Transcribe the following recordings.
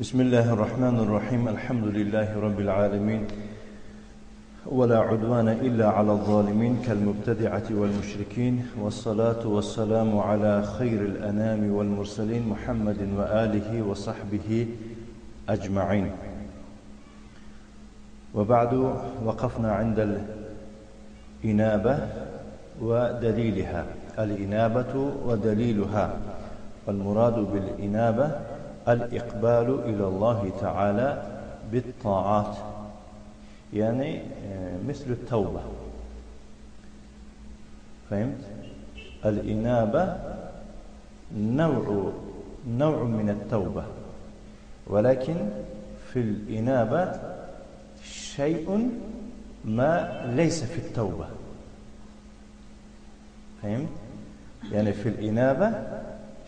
بسم الله الرحمن الرحيم الحمد لله رب العالمين ولا عدوان إلا على الظالمين كالمبتدعة والمشركين والصلاة والسلام على خير الأنام والمرسلين محمد وآله وصحبه أجمعين. وبعد وقفنا عند الإنابة ودليلها. الإنابة ودليلها، والمراد بالإنابة الإقبال إلى الله تعالى بالطاعات، يعني مثل التوبة. فهمت؟ الإنابة نوع من التوبة، ولكن في الإنابة شيء ما ليس في التوبة. فهمت؟ يعني في الإنابة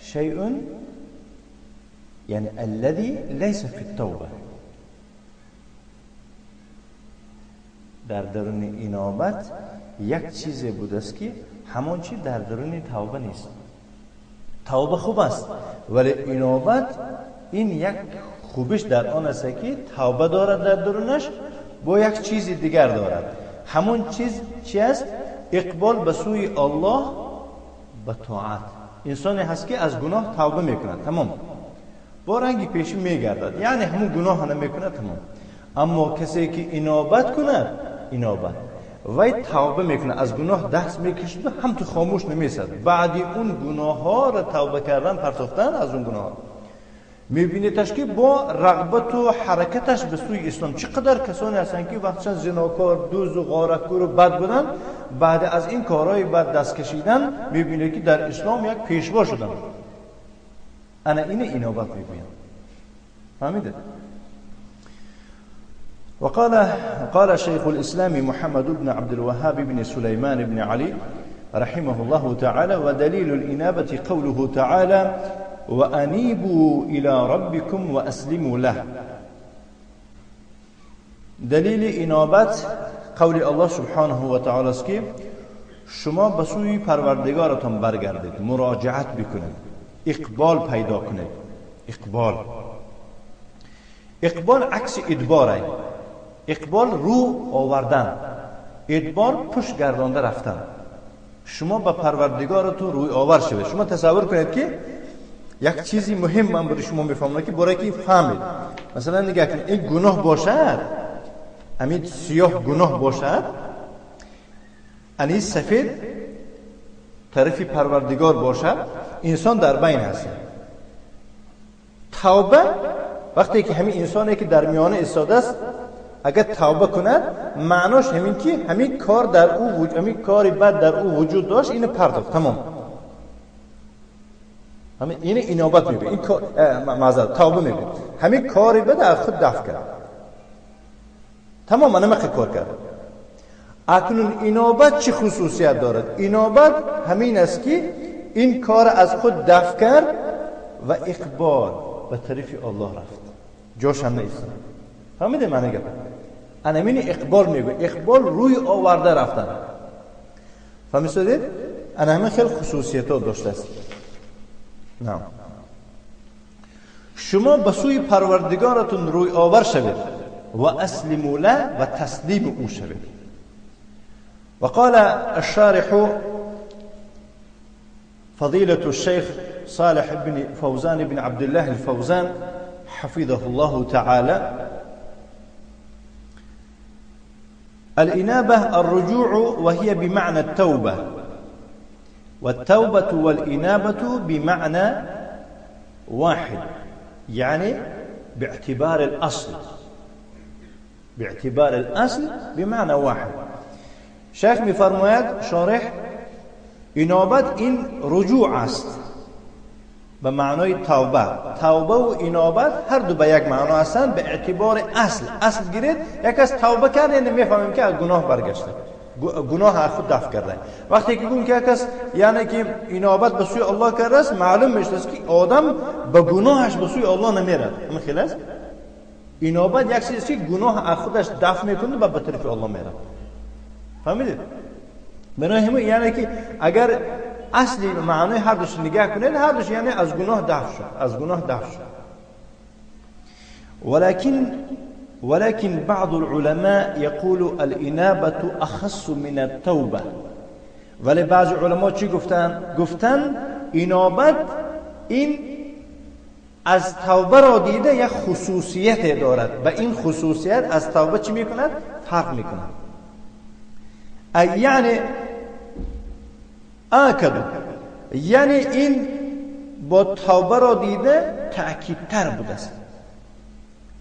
شيء يعني الذي ليس في التوبة. در درون اینابت یک چیزی بود است که همون چی در درون توبه نیست. توبه خوب است، ولی اینابت این یک خوبش در آن است که توبه دارد در درونش، با یک چیز دیگر دارد. همون چیز چی است؟ اقبال به سوی الله به طاعت. انسانی هست که از گناه توبه میکند، تمام، با رنگی پیشی میگردد، یعنی همون گناه نمیکنه، تمام. اما کسی که انابت کند، انابت وی توبه میکنه، از گناه دست میکشد و هم تو خاموش نمیسد، بعدی اون گناه ها را توبه کردن، پرتافتن از اون گناه ها، میبینیدش که با رغبت و حرکتش به سوی اسلام. چقدر کسانی هستن که وقتشان زناکار، دزد و غارتگور و بد بودن، بعد از این کارهای بد دست کشیدن میبینید که در اسلام یک پیشوا شدن. انا این انابت میگویم. فهمیده؟ وقال شيخ الإسلام محمد بن عبد الوهاب بن سليمان بن علي رحمه الله تعالى: ودليل الإنابة قوله تعالى: وأنيبوا إلى ربكم وأسلموا له. دلیل انابت قول الله سبحانه و تعالی است که شما به سوی پروردگارتان برگردید، مراجعت بکنید، اقبال پیدا کنید. اقبال عکس ادباره. اقبال رو آوردن، ادبار پشت گردانده رفتن. شما به پروردگارتون روی آور شوید. شما تصور کنید که یک چیزی مهم من برای شما میفهمم که برای که فهمید، مثلا نگاه کنید این گناه باشد، امید سیاه گناه باشد، این سفید طرفی پروردگار باشد، انسان در بین هست. توبه وقتی که همین انسانی که در میانه ایستاده است اگر توبه کند، معناش همین که همین کار در او وجود، همین کاری بد در او وجود داشت، اینو پرداخت، تمام. همین این انابت میگه، این کار معذرت توبه میگه، همین کاری بد از خود دفع کرد، تمام، نمیخواد کار کرد. اکنون انابت چه خصوصیت دارد؟ انابت همین است که این کار از خود دفع کرد و اقبال به طرف الله رفت، جاش هم نیست. فهمیده معنی گپ؟ انمین اقبال میگه، اقبال روی آورده رفتن. فهمیدید؟ همین خیلی خصوصیت‌ها داشته است. نه، شما به سوی پروردگارتون روی آور شوید و اسلموا له و تسلیم او شوید. وقال الشارح فضيلة الشيخ صالح بن فوزان بن عبد الله الفوزان حفظه الله تعالى: الإنابة الرجوع وهي بمعنى التوبة، والتوبة والإنابة بمعنى واحد، يعني باعتبار الأصل بمعنى واحد. شیخ می‌فرماید شارح انابت این رجوع است به معنای توبه و انابت هر دو به یک معنا هستند به اعتبار اصل گیرید. یک از توبه کرده نمیفهمیم که از گناه برگشته، گناه از خود دفع کرده. وقتی که گویم که یک از یعنی که انابت به سوی الله کرده است، معلوم میشه که آدم به گناهش به سوی الله نمیره. همین خیلی است. انابت یک چیزی که گناه از خودش دفع میکنه و به طرف الله میره. فهمیدید؟ برای همین یعنی که اگر اصلی معنی هر دوش نگاه کنید، هر دوش یعنی از گناه دفع شد. ولكن بعض العلماء يقول الانابه اخص من التوبه. ولی بعض علما چی گفتن انابت این از توبه را دیده یک خصوصیت دارد و این خصوصیت از توبه چی میکند؟ فرق میکند. یعنی آکد، یعنی این با توبه را دیده تأکیدتر بوده است.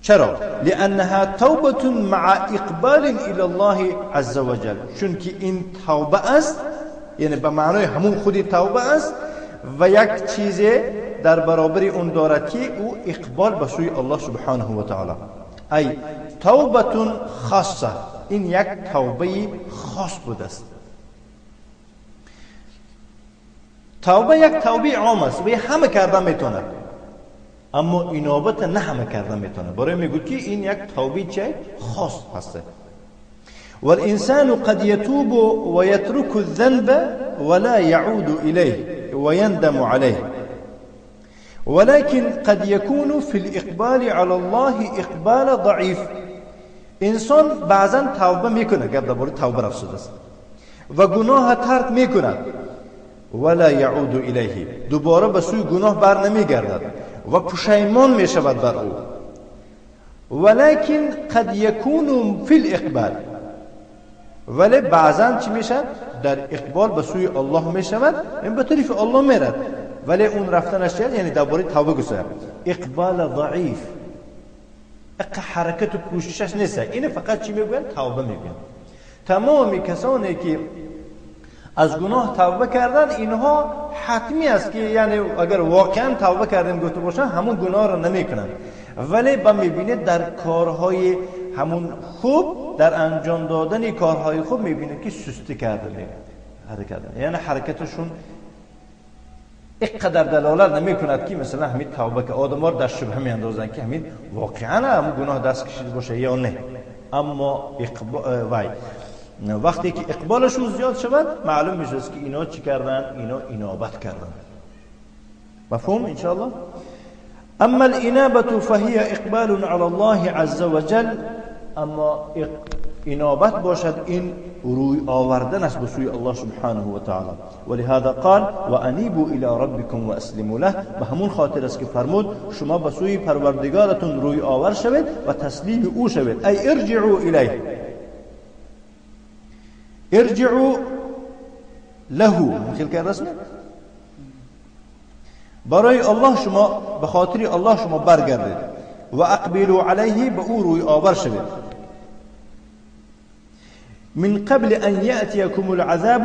چرا؟ لأنها توبة مع اقبال الى الله عز وجل، چون که این توبه است، یعنی به معنای همون خودی توبه است و یک چیز در برابر اون دارد که او اقبال به سوی الله سبحانه و تعالی. ای توبه خاصه، این یک توبه خاص بوده است. توبه یک توبه عام است و همه کردن میتونه، اما انابت نه همه کردن میتونه. برای میگوید که این یک توبه چه خاص هست. والإنسان قد يتوب ويترك الذنب ولا يعود إليه ويندم عليه، ولكن قد يكون في الإقبال على الله إقبال ضعيف. انسان بعضا توبه میکنه، گفت درباره توبه رفسوده است و گناه ترک میکنه، ولا يعود إليه، دوباره به سوی گناه بر نمیگردد و پشیمان میشود بر او. ولكن قد يكون في الإقبال، ولی بعضا چی میشه؟ در اقبال به سوی الله میشود، این به طرف الله میرد، ولی اون رفتنش چیه؟ یعنی درباره توبه گوشه اقبال ضعیف، حرکت و کوششش نیست. این فقط چی میگن؟ توبه میگن. تمامی کسانی که از گناه توبه کردن اینها حتمی است که یعنی اگر واقعا توبه کردن گفته باشن همون گناه را نمیکنن، ولی با میبینید در کارهای همون خوب، در انجام دادن کارهای خوب میبینید که سستی کردن، یعنی حرکتشون اینقدر دلالت نمی کند که مثلا همین توبه که آدم ها در شبه می اندازن که همین واقعا همون گناه دست کشیده باشه یا نه. اما وقتی که اقبالشون زیاد شود معلوم میشه که اینا چی کردن؟ اینا انابت کردن. مفهوم انشاءالله؟ اما الانابه فهي اقبال على الله عز وجل، اما انابت باشد این روی آوردن است به سوی الله سبحانه و تعالی. ولهذا قال وانیبوا الى ربکم واسلموا له، به همون خاطر است که فرمود شما به سوی پروردگارتون روی آور شوید و تسلیم او شوید. ای ارجعوا الیه، ارجعوا له، مثل که رسمه برای الله شما، به خاطر الله شما برگردید. و اقبلوا علیه، به او روی آور شوید. من قبل ان یأتیکم العذاب،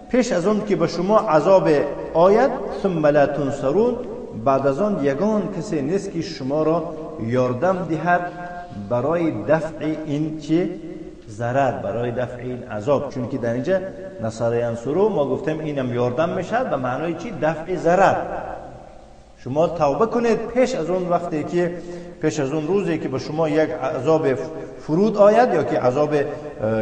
پیش از اون که به شما عذاب آید. ثم لا تنصرون، بعد از آن یگان کسی نیست که شما را یاردم دهد برای دفع این چه ضرر، برای دفع این عذاب. چون که در اینجا نصر ینصرو ما گفتیم اینم یاردم میشد به معنای چی؟ دفع ضرر. شما توبه کنید پیش از اون وقتی که پیش از اون روزی که به شما یک عذاب فرود آید یا که عذاب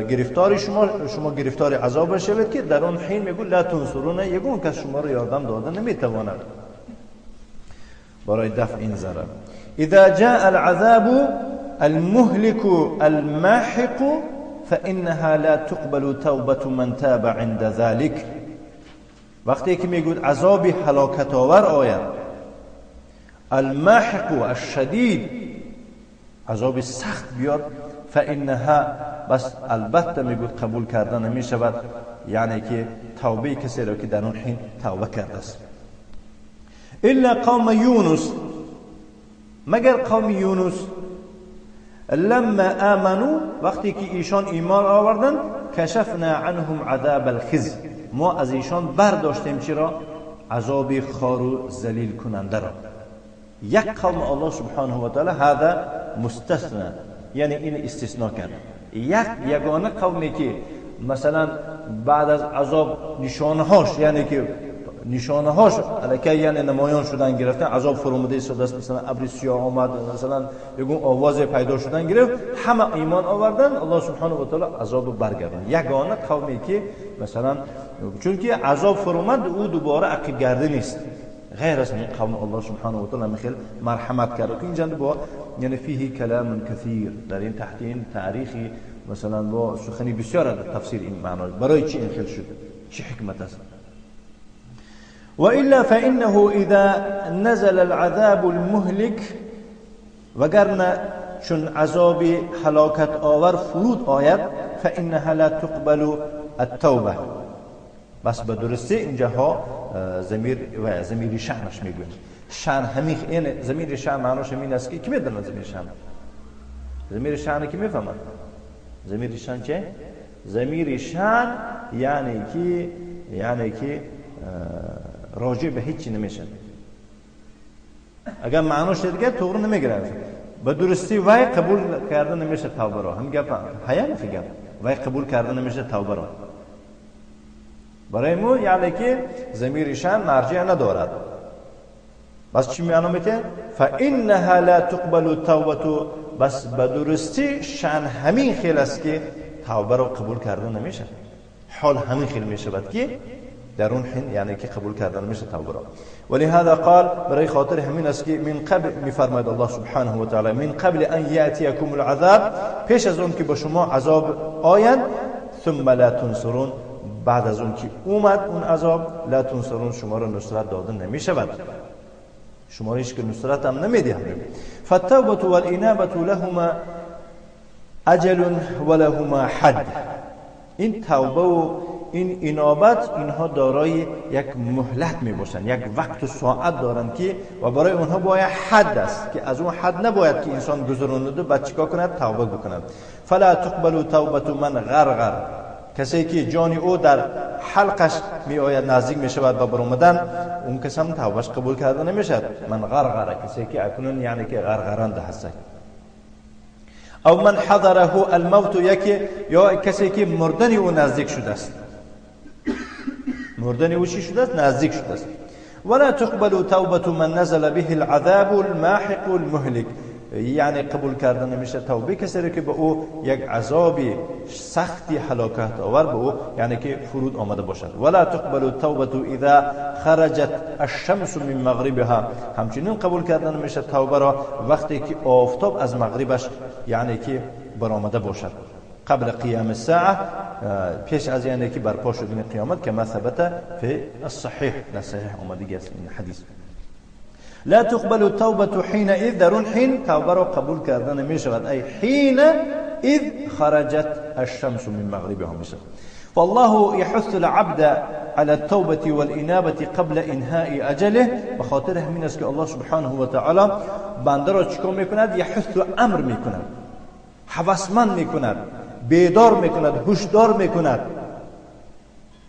گرفتاری شما گرفتار عذاب شوید، که در اون حین میگه لا تنصرون، یگون کس شما رو یاردم داده نمیتواند برای دفع این ضرر. اذا جاء العذاب المهلك الماحق فانها لا تقبل توبه من تاب عند ذلك، وقتی که میگه عذاب هلاکت آور آید، الماحق الشدید، عذاب سخت بیاد، فانها، بس البته میگه قبول کردن نمیشود، یعنی که توبه کسی را که در اون حین توبه کرده است. الا قوم یونس، مگر قوم یونس، لما آمنوا، وقتی که ایشان ایمان آوردن، کشفنا عنهم عذاب الخزي، ما از ایشان برداشتیم چرا؟ عذاب خار و ذلیل کننده را. یک قوم الله سبحانه و تعالی هذا مستثنا، یعنی این استثناء کرد. یگانه قومی که مثلا بعد از عذاب نشانهاش، یعنی که نشانهاش الکی یعنی نمایان شدن گرفتن، عذاب فرومده شده است، مثلا ابر سیاه آمد، مثلا یگون آواز پیدا شدن گرفت، همه ایمان آوردن، الله سبحانه و تعالی عذاب برگردن. یگانه قومی که مثلا چون که عذاب فرومد او دوباره عقب گرده نیست، غیر از این قوم الله سبحانه و تعالی میخواد مرحمت کرده که اینجا با یعنی فیه کلام کثیر، در این تحت این تاریخی مثلا با سخنی بسیار در تفسیر این معنا برای چی این خل شد، چه حکمت است. و الا فانه اذا نزل العذاب المهلك، وگرنه چون عذاب هلاکت آور فرود آید، فانها لا تقبل التوبه، بس به درستی اینجاها ضمیر شأنش میگوید. شأن همین این ضمیر شأن معناش همین است که کی میدونه ضمیر شأن؟ ضمیر شأن کی میفهمه؟ ضمیر شأن چه؟ ضمیر شأن یعنی که راجع به هیچی نمیشه. اگر معناش دیگه طور نمیگیره، به درستی وای قبول کردن نمیشه توبه را. هم گپ حیا فکر وای قبول کردن نمیشه توبه را. برای مو یعنی که ضمیر شأن مرجع ندارد. بس چی معنا میده؟ فانها لا تقبل التوبه، بس به درستی شأن همین خیل است که توبه را قبول کردن نمیشه. حال همین خیل میشه بعد که در اون حین یعنی که قبول کردن نمیشه توبه را. ولهذا قال، برای خاطر همین است که من قبل میفرماید الله سبحانه و تعالی من قبل ان یاتیکم العذاب، پیش از اون که به شما عذاب آید، ثم لا تنصرون، بعد از اون که اومد اون عذاب، لا تنصرون، شما را نصرت داده نمیشود، شما هیچ که نصرت هم نمیده. فالتوبه والانابه لهما اجل ولهما حد. این توبه و این انابت اینها دارای یک مهلت می باشند، یک وقت و ساعت دارند که و برای اونها باید حد است که از اون حد نباید که انسان گذرانده بعد چیکار کند؟ توبه بکند. فلا تقبل توبه من غرغر، کسی که جان او در حلقش می آید نزدیک می شود و برآمدن، اون کس هم توبهش قبول کرده نمیشد. من غرغر، کسی که اکنون یعنی که غرغرنده هست. او من حضره الموت، یکی یا کسی که مردن او نزدیک شده است، مردن او چی شده است؟ نزدیک شده است. ولا تقبل توبه من نزل به العذاب الماحق المهلك، یعنی قبول کردن نمیشه توبه کسی که به او یک عذاب سختی هلاکت آور به او یعنی که فرود آمده باشد. ولا تقبل التوبه اذا خرجت الشمس من مغربها، همچنین قبول کردن نمیشه توبه را وقتی که آفتاب از مغربش یعنی که برآمده باشد. قبل قیام الساعه، پیش از یعنی که برپا شدن قیامت، که ثبت فی الصحیح، در صحیح آمده است این حدیث. لا تقبل التوبه حينئذ، در اون حین توبه را قبول کردن نمیشود، ای حين اذ خرجت الشمس من مغربها میشه. فالله يحث العبد على التوبه والانابه قبل انهاء اجله، بخاطر همین است که الله سبحانه و تعالی بنده را چیکار میکند؟ یحث امر میکند، هوسمند میکند، بیدار میکند، هوشدار میکند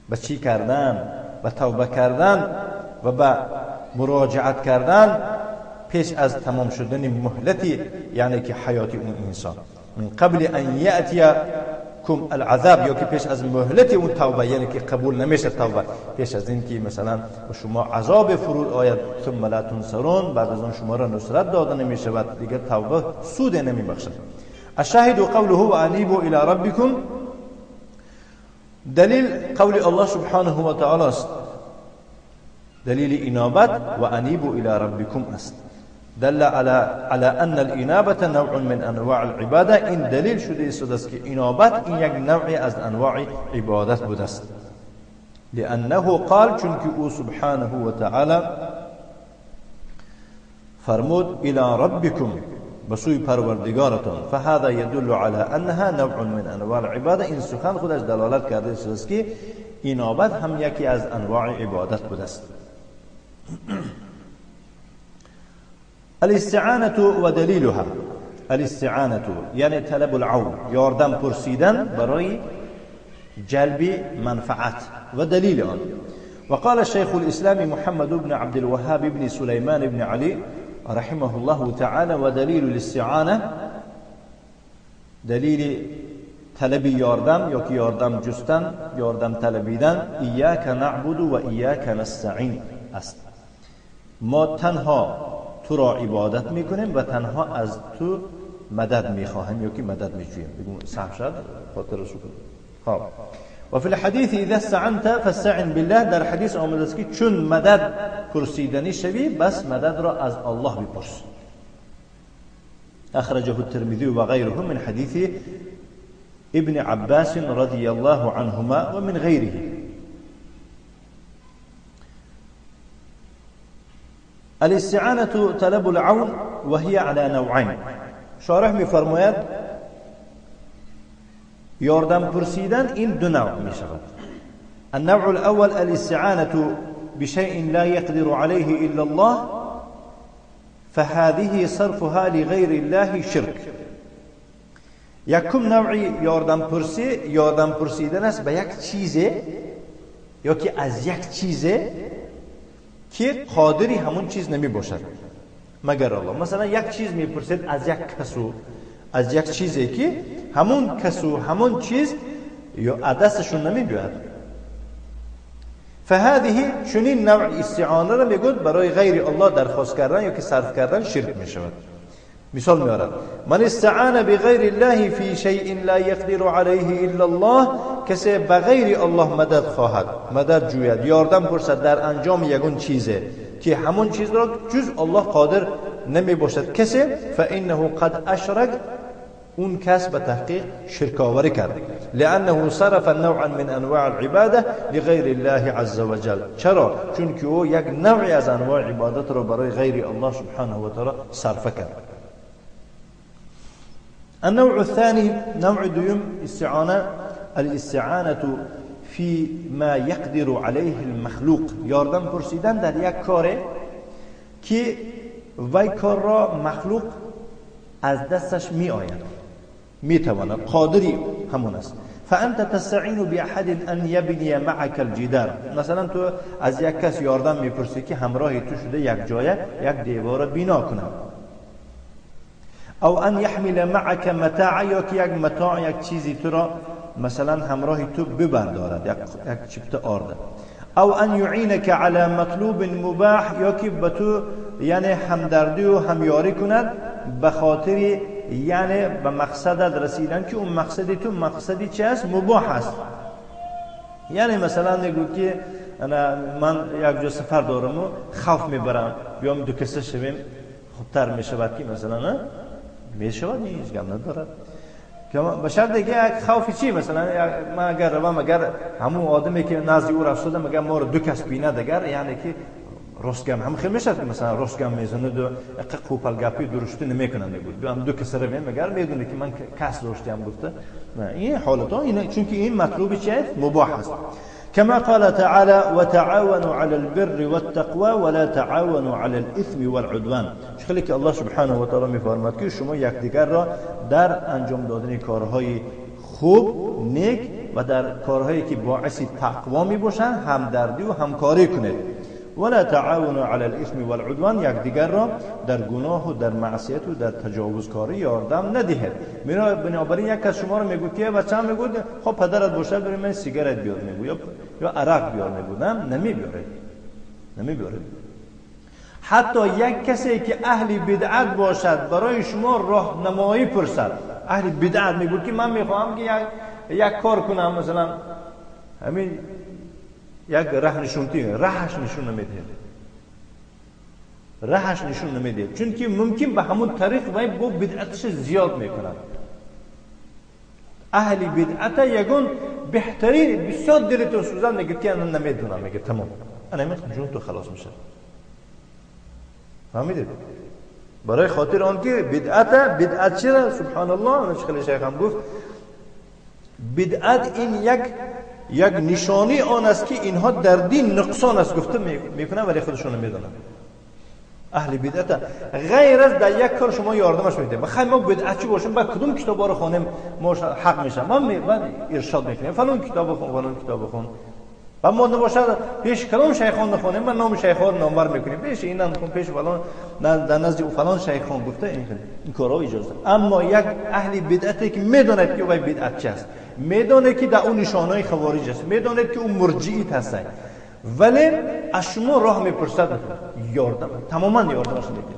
به چی کردن؟ به توبه کردن و به مراجعت کردن پیش از تمام شدن مهلتی یعنی که حیات اون انسان. من قبل ان یاتیکم العذاب، یا که پیش از مهلت اون توبه یعنی که قبول نمیشه توبه، پیش از این که مثلا شما عذاب فرود آید، ثم لا تنصرون، بعد از اون شما را نصرت داده نمیشه و دیگه توبه سود نمیبخشد. الشاهد قوله وانیبوا الى ربکم، دلیل قول الله سبحانه و تعالی است، دلیل انابت و انیبوا الى ربکم است. دل على ان الانابه نوع من انواع العباده، این دلیل شده است که انابت این یک نوعی از انواع عبادت بوده است. لانه قال، چون که او سبحانه و تعالی فرمود الى ربکم، بسوی پروردگارتان، فهذا يدل على انها نوع من انواع العباده، این سخن خودش دلالت کرده است که انابت هم یکی از انواع عبادت بوده است. الاستعانه و دلیلها، الاستعانه یعنی طلب العون، یاردم پرسیدن برای جلب منفعت و دلیل آن. وقال الشيخ الإسلام محمد بن عبد الوهاب بن سليمان بن علي رحمه الله تعالى، ودليل الاستعانة، دلیل طلب یاردم یا که یاردم جستن، یاردم طلبیدن، ایاک نعبد و ایاک نستعین است. ما تنها تو را عبادت میکنیم و تنها از تو مدد میخواهیم یا که مدد میجوییم. بگم صح شد خاطر رسول. خب و فی الحديث اذا استعنت فاستعن بالله، در حدیث آمده است که چون مدد پرسیدنی شوی بس مدد را از الله بپرس. أخرجه الترمذي وغيره من حديث ابن عباس رضي الله عنهما ومن غيره. الاستعانة طلب العون وهي على نوعين. شارح می‌فرماید یاردم پرسیدن این دو نوع می‌شود. النوع الأول الاستعانة بشيء لا يقدر عليه إلا الله فهذه صرفها لغير الله شرك. یکم نوعی یاردم پرسیدن است به یک چیزی یا که از یک چیزی که قادری همون چیز نمی باشد مگر الله. مثلا یک چیز میپرسید از یک کسو، از یک چیزی که همون کسو همون چیز یا دستشون نمی بیاد. فهذه چنین نوع استعانه را میگوید برای غیر الله درخواست کردن یا که صرف کردن شرک می شود. مثال میارد من استعان بغیر الله فی شیء لا یقدر علیه الا الله، کسی بغیر الله مدد خواهد، مدد جوید، یاردم پرسد در انجام یگون چیزه که همون چیز را جز الله قادر نمی باشد کسی، فانه قد اشرک، اون کس به تحقیق شرک آوری کرد. لانه صرف نوعا من انواع العباده لغیر الله عز وجل. چرا؟ چون که او یک نوعی از انواع عبادت را برای غیر الله سبحانه و تعالی صرف کرد. النوع الثاني نوع دوم استعانة الاستعانة في ما يقدر عليه المخلوق. یاردم پرسیدن در یک کاره که وی کار را مخلوق از دستش می آید، می تواند، قادری همون است. فانت تستعين باحد ان يبني معك الجدار. مثلا تو از یک کس یاردم میپرسی که همراه تو شده یک جای یک دیوار بنا کنه. او ان يحمل معك متاع، یا که یک متاع یک چیزی تو را مثلا همراه تو ببردارد، یک چپت آرد. او ان يعينك على مطلوب مباح، یا که به تو یعنی همدردی و همیاری کند به خاطر یعنی به مقصدت رسیدن که اون مقصدی تو مقصدی چه است؟ مباح است. یعنی مثلا نگو که من یک جا سفر دارم و خوف میبرم بیام دو کسه شویم خوبتر میشود که مثلا نه میشود، نیست گم ندارد که به شرط دیگه یک خوفی چی، مثلا من اگر روام اگر همون آدمی که نزد او رفتم اگر ما رو دو کس بینه دیگر یعنی که رستگم هم خیلی میشد که مثلا رستگم میزنه دو قوپل گپی درشتی نمیکنن میگه هم دو کس رو میگه میدونه که من کس درشتیم گفته نه این حالتا اینه، چون که این مطلوبی چیه؟ مباح است. كما قال تعالى وتعاونوا على البر والتقوى ولا تعاونوا على الاثم والعدوان. خیلی که الله سبحانه و تعالی میفرماید که شما یکدیگر را در انجام دادن کارهای خوب نیک و در کارهایی که باعث تقوا میباشند همدردی و همکاری کنید. ولا تعاونوا على الاثم والعدوان، یکدیگر را در گناه و در معصیت و در تجاوزکاری یاردم ندهید. بنابراین یک کس شما رو میگه که بچه‌م میگه خب پدرت باشه بریم من سیگارت بیار، میگه یا عرق بیار، میگم نمیبیاره. حتی یک کسی که اهل بدعت باشد برای شما راهنمایی پرسد، اهل بدعت میگه که من میخوام که یک کار کنم، مثلا همین یک راه نشون نمیده، چون که ممکن به همون طریق وای با بدعتش زیاد میکنند. اهل بدعت یگون بهترین بسیار دلتون سوزن میگه که انا نمیدونم، میگه تمام انا میخوام جون تو خلاص میشه. فهمیدید؟ برای خاطر آن که بدعت چرا سبحان الله خیلی شیخ هم گفت بدعت این یک نشانی آن است که اینها در دین نقصان است گفته میکنن ولی خودشون نمیدونن. اهل بدعت غیر از در یک کار شما یاردمش میدید، بخوایم ما بدعتی باشیم با کدوم کتابا رو خوانیم ما حق میشم، من ارشاد میکنم فلان کتاب بخون و ما نباشد پیش کلام شیخان نخونیم، من نام شیخان نامور میکنیم پیش این نخون پیش فلان در نزد فلان شیخان گفته این کارا اجازه. اما یک اهل بدعتی که میدونه که وای بدعت چی است، میدونه که در اون نشانهای خوارج است، میدونه که اون مرجئی هست، ولی از شما راه میپرسد یاردم، تماما یاردمش نمیده.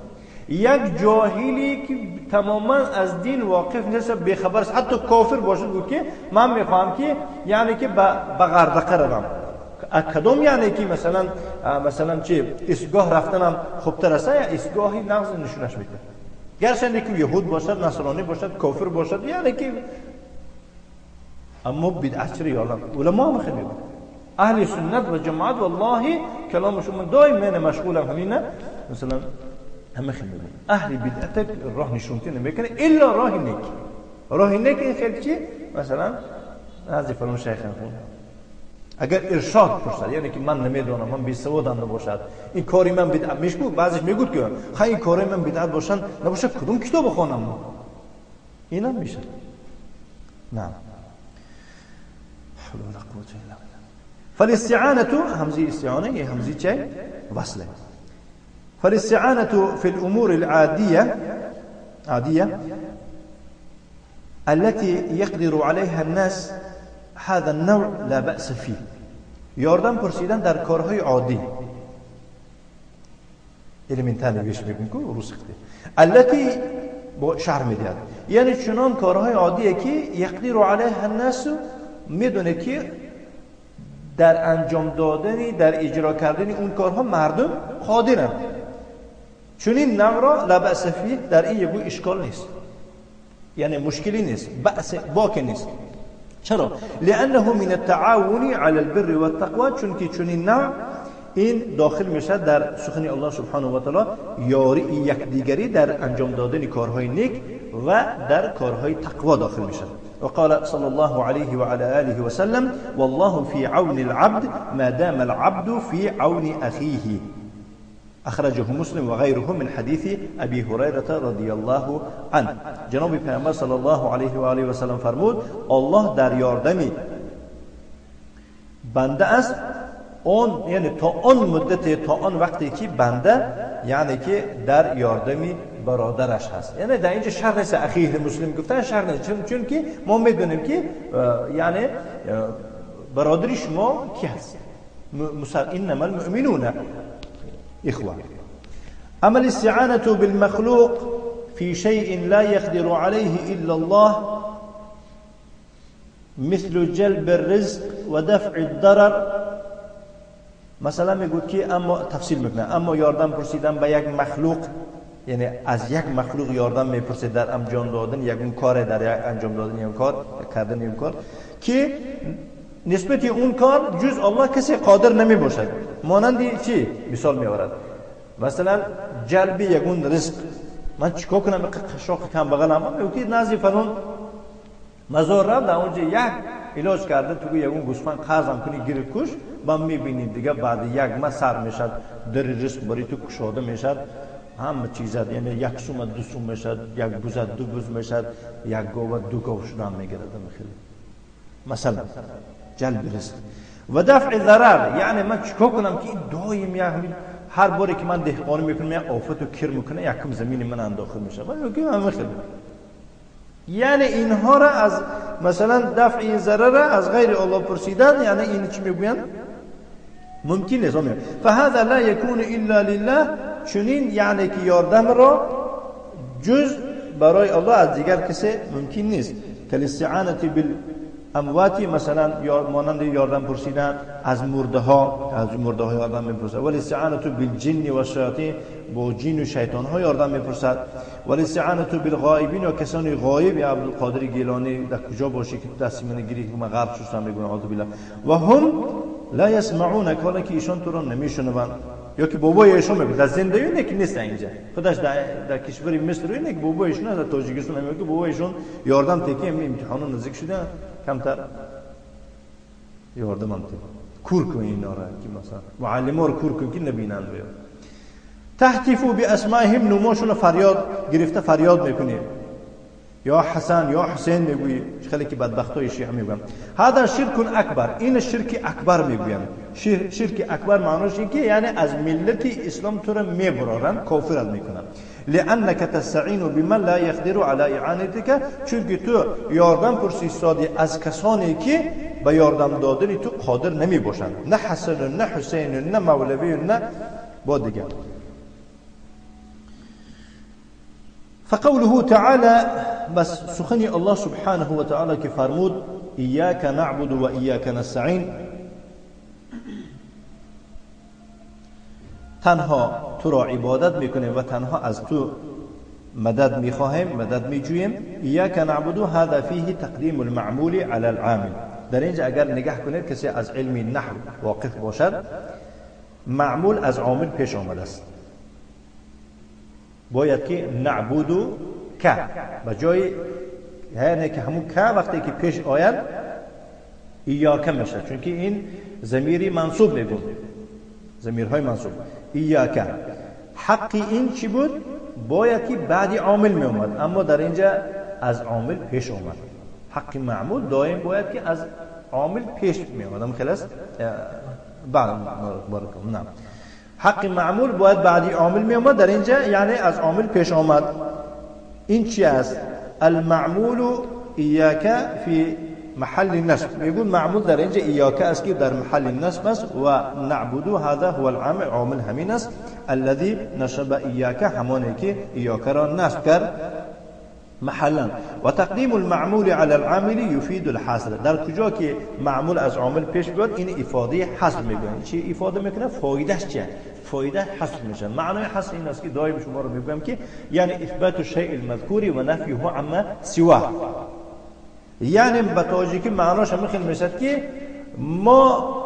یک جاهلی که تماما از دین واقف نیست، بیخبر است، حتی کافر باشد گفت که من میخوام که یعنی که به غردقه روم، کدام یعنی که مثلا چی اسگاه رفتنم خوبتر است یا اسگاهی نغز نشونش میده. گرچه که یهود باشد، نصرانی باشد، کافر باشد، یعنی که اما بدعت چرا یالا علما هم خیلی اهل سنت و جماعت والله کلامشون دائما مشغولم همینه، مثلا همه خیلی اهل بدعت راه نشونتی نمیکنه الا راه نیک این خیلی چی مثلا از فرمان شیخ خون اگر ارشاد پرسد، یعنی که من نمیدونم، من بی سوادم نباشد، این کاری من بدعت میشکو، بعضیش میگوید که خیلی این کاری من بدعت باشن نباشه کدوم کتاب بخونم، اینم میشه. نه حول ولا قوة الا بالله. فالاستعانة همزه استعانه هي همزه چه وصله. فالاستعانة في الامور العادية التي يقدر عليها الناس هذا النوع لا بأس فيه. یاردم پرسیدن در کارهای عادی elementary بیش میگن که روسخته التي با شرح میدهد، یعنی چنان کارهای عادیه که یقدر علیها الناس میدونه که در انجام دادنی در اجرا کردن اون کارها مردم قادرن، چون این نوع را لا بأس فيه در این یه اشکال نیست، یعنی مشکلی نیست، بأس باک نیست. چرا؟ لأنه من التعاون على البر والتقوى، چون که چون این نوع این داخل میشه در سخن الله سبحانه و تعالی یاری یکدیگری در انجام دادن کارهای نیک و در کارهای تقوا داخل میشه. وقال صلى الله عليه وعلى آله وسلم والله في عون العبد ما دام العبد في عون أخيه، أخرجه مسلم وغيره من حديث أبي هريرة رضي الله عنه. جناب پیامبر صلی الله علیه و آله و سلم فرمود الله در یاردمی بنده است اون، یعنی تا آن مدت، تا آن وقتی که بنده یعنی که در یاردمی برادرش هست، یعنی در اینجا شرط نیست اخیه مسلم گفتن شرط نیست، چون که ما میدونیم که یعنی برادری شما کی هست، انما المؤمنون إخوة. أما الاستعانة بالمخلوق في شيء لا يقدر عليه إلا الله مثل جلب الرزق ودفع الضرر، مثلا میگوید که اما تفصیل میکنه اما یاردم پرسیدن به یک مخلوق، یعنی از یک مخلوق یاردم میپرسید در انجام دادن یک اون کار، در یک انجام دادن یک کار کردن یک کار که نسبت اون کار جز الله کسی قادر نمی باشد. مانند چی مثال می آورد؟ مثلا جلب یگون رزق، من چیکار کنم شاخ کم بغلم میگویی نازی فلان مزار رفت در اونجا یک علاج کرده تو یگون گوسفند قرضم کنی گیر کش، من میبینید دیگه بعد یک ماه سر میشد، در رزق بری تو کشاده میشد، همه چیزات یعنی یک سوم دو سوم میشد، یک بوز دو بوز میشد، یک گاو دو گاو شدن میگیرد. مثلا جلب رزق و دفع ضرر، یعنی من چیکار کنم که دائم یعنی هر باری که من دهقانی میکنم یک آفت و کر میکنه یکم زمین من انداخته میشه، من خیلی یعنی اینها را از مثلا دفع ضرر را از غیر الله پرسیدن، یعنی این چی میگوین ممکن نیست. فهذا لا يكون الا لله، چنین یعنی که یاردم را جز برای الله از دیگر کسی ممکن نیست. کالاستعانة بالاموات، مثلا مانند یاردم پرسیدن از مرده ها یاردم میپرسد. والاستعانة بالجن و الشیاطین، با جن و شیطان ها یاردم میپرسد. والاستعانة بالغائبین، و کسانی غایب، یا عبدالقادر گیلانی در کجا باشی که دست من گیری که من غرب شدم میگن اعوذ بالله، و هم لا يسمعون، کالا که ایشان تو را نمیشنوند، یا که بابای ایشان میگه در زندگی که نیست اینجا خودش در کشوری مصر اینه که بابای ایشان در تاجیکستان میگه که بابای ایشان یاردم تکی امتحانا نزدیک شده کمتر یاردم هم کور کن اینا را که مثلا معلم‌ها رو کور کن که نبینن بیا تهتفوا باسمائهم، نماشون فریاد گرفته فریاد میکنه یا حسن یا حسین میگویی، خیلی که بدبختای شیعه میگن هذا شرک اکبر، این شرک اکبر میگوین. شرک اکبر معنیش اینه که یعنی از ملت اسلام تو را میبرارن، کافرت میکنن. لانك تستعين بمن لا يقدر على اعانتك، چون که تو یاردم پرسیدی از کسانی که به یاردم دادن تو قادر نمی باشند، نه حسن نه حسین نه مولوی نه با دیگر. فقوله تعالى، بس سخني الله سبحانه وتعالى که فرمود إياك نعبد و إياك نستعين، تنها تو را عبادت میکنه و تنها از تو مدد میخواهیم، مدد میجوییم. ایاک نعبد هذا فيه تقدیم المعمول على العامل. در اینجا اگر نگاه کنید کسی از علم نحو واقف باشد، معمول از عامل پیش آمده است. باید که نعبدو که بجای یعنی که همون که وقتی که پیش آید ایاک میشه، چون که این ضمیری منصوب میگون، ضمیرهای منصوب. ایاک حقی این چی بود؟ باید که بعدی عامل می اومد، اما در اینجا از عامل پیش اومد. حق معمول دائم باید که از عامل پیش می اومد. هم خلاص بارکم نه، حق معمول باید بعدی عامل می اومد، در اینجا یعنی از عامل پیش اومد. این چی است؟ المعمول ایاک فی محل النصب. میگون معمول در اینجا ایاک است که در محل النصب است و نعبدو هذا هو العامل، عامل همین است. الذي نصب ایاک، همانی که ایاک را نصب کرد محلا. و تقدیم المعمول على العامل يفيد الحصر. در کجا که معمول از عامل پیش بیاد این افاده حصر میگن. چی افاده میکنه؟ فایدهش چیه؟ فایده حصر میشه. معنای حصر این است که دائم شما رو میگم که یعنی اثبات الشیء المذکور و نفیه عما سواه. یعنی به توجیه که معناش هم خیلی میشد که ما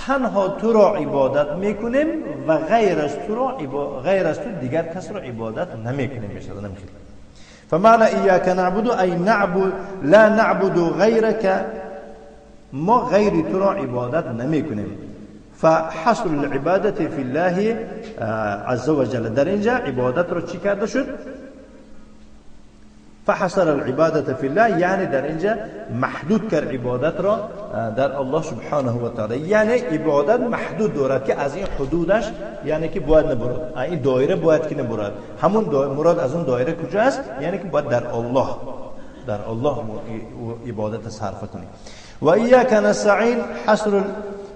تنها تو را عبادت میکنیم و غیر از تو دیگر کس را عبادت نمیکنیم میشد. نمیخواد. فمعنى ایاک نعبد ای نعبد لا نعبد غیرک، ما غیر تو را عبادت نمیکنیم. فحصر العبادت فی الله عز وجل. در اینجا عبادت را چی کرده شد؟ فحصر العبادة في الله، یعنی در اینجا محدود کرد عبادت را در الله سبحانه و تعالی. یعنی عبادت محدود دارد که از این حدودش یعنی که باید نبرد، این دایره باید که نبرد. همون مراد از اون دایره کجا است؟ یعنی که باید در الله عبادت صرف کنی. و ایاک نستعین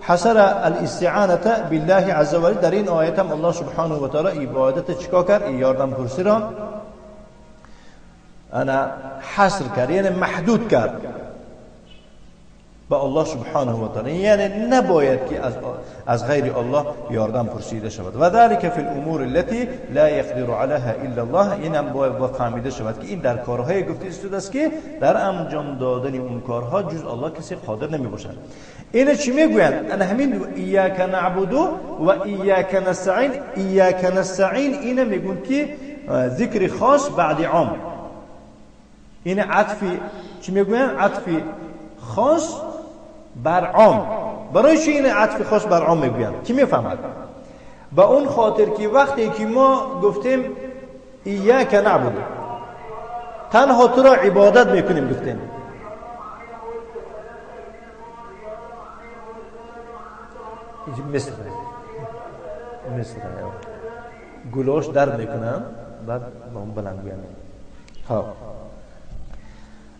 حصر الاستعانة بالله عز وجل. در این آیت هم الله سبحانه و تعالی عبادت چیکار کرد؟ یاردم پرسی را انا حصر کرد، یعنی محدود کرد با الله سبحانه و تعالی. یعنی نباید که از غیر الله یاردم پرسیده شود. و ذلك فی الامور التي لا يقدر عليها الا الله. این هم باید فهمیده شود که این در کارهای گفته شده است که در انجام دادن اون کارها جز الله کسی قادر نمی باشد. این چی میگویند؟ ان همین ایاک نعبد و ایاک نستعین. ایاک نستعین این میگن که ذکر خاص بعد عام. این عطفی چی میگوین؟ عطفی خاص بر عام. برای چی این عطفی خاص بر عام میگوین؟ کی میفهمد؟ با اون خاطر که وقتی که ما گفتیم ایاک نعبد تنها تو را عبادت میکنیم، گفتیم مثل گلوش در میکنم بعد با اون بلند بیانیم. خب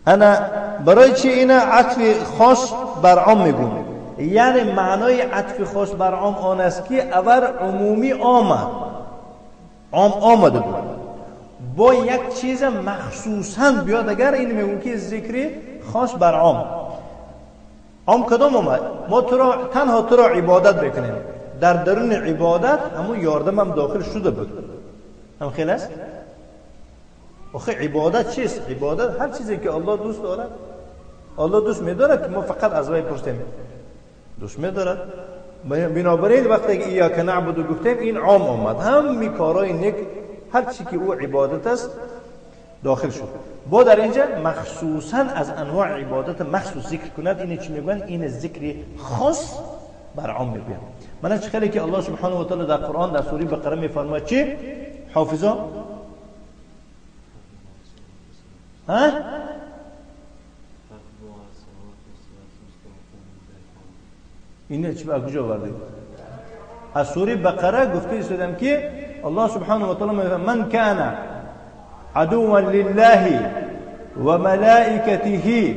انا برای چی اینا عطف خاص بر عام میگون؟ یعنی معنای عطف خاص بر عام آن است که اول عمومی آمده بود با یک چیز مخصوصا بیاد. اگر این میگون که ذکر خاص بر عام کدام آمد؟ ما تنها تو را عبادت بکنیم. در درون عبادت همون یاردم هم داخل شده بود. هم خیلی است؟ آخه عبادت چیست؟ عبادت هر چیزی که الله دوست دارد. الله دوست می‌دارد که ما فقط از وی پرسیم. دوست می‌دارد. بنابراین وقتی که ایاک نعبد گفتیم این عام آمد. همه کارهای نیک هر چی که او عبادت است داخل شد. با در اینجا مخصوصا از انواع عبادت مخصوص ذکر کند. این چی میگن؟ این ذکر خاص بر عام میگن. من چه خیلی که الله سبحانه و تعالی در قرآن در سوره بقره میفرماید چی؟ حافظا این چی به کجا آورده؟ از سوره بقره گفته استادم که الله سبحانه و تعالی میگه من کان عدوا لله و ملائکته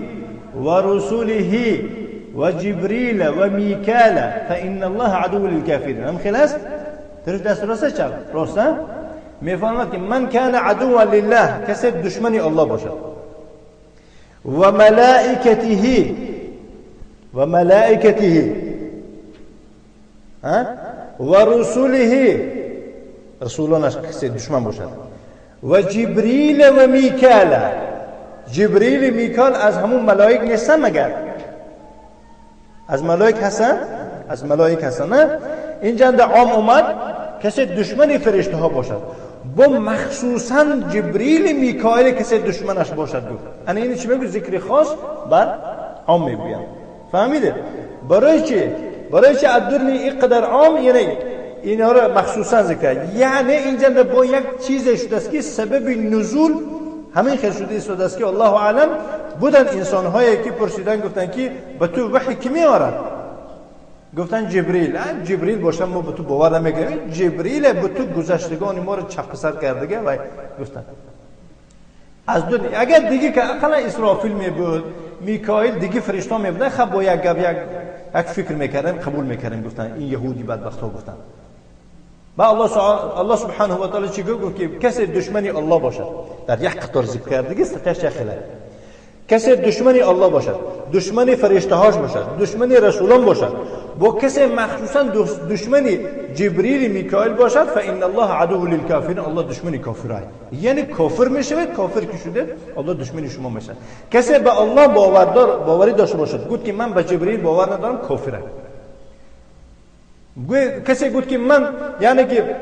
و رسله و جبریل و میکائیل فان الله عدو للكافرین. هم خلاص درش دست راست چپ راست میفرماید که من کان عدوا لله کسی دشمنی الله باشد و ملائکته و رسوله رسولانش کسی دشمن باشد و جبریل و میکال. جبریل میکال از همون ملائک نیستن مگر؟ از ملائک هستن؟ از ملائک هستن. نه اینجا در عام اومد کسی دشمنی فرشته ها باشد، با مخصوصا جبریل میکائیل کسی دشمنش باشد گفت. انا این چی میگه؟ ذکر خاص بر عام میگویم. فهمیده؟ برای چی ادرنی اینقدر عام؟ یعنی اینا رو مخصوصا ذکر، یعنی اینجا با یک چیز شده است که سبب نزول همین خیلی شده است که الله اعلم بودن انسان هایی که پرسیدن گفتن که به تو وحی کی میارد؟ گفتن جبریل. جبریل باشم ما به تو باور نمیکنیم، جبریل به تو گذشتگان ما رو چپ سر کرده و گفتن از دنیا. اگر دیگه که اقلا اسرافیل می بود، میکائیل دیگه فرشته می بودن، خب با یک فکر میکردن، قبول میکردن. گفتن این یهودی بدبخت ها گفتن. با الله سبحانه و تعالی چی گفت؟ که کسی دشمنی الله باشد، در یک قطار ذکر کرده ستش خیلی کسی دشمنی الله باشد، دشمنی فرشته هاش باشد، دشمنی رسولان باشد، با کسی مخصوصا دشمنی جبریل میکائیل باشد، فان الله عدو للکافرین. الله دشمنی کافرای، یعنی کافر میشه، کافر که شده الله دشمنی شما میشه. کسی به الله باوری داشته باشد، گفت که من به جبریل باور ندارم، کافره. کسی گفت که من یعنی که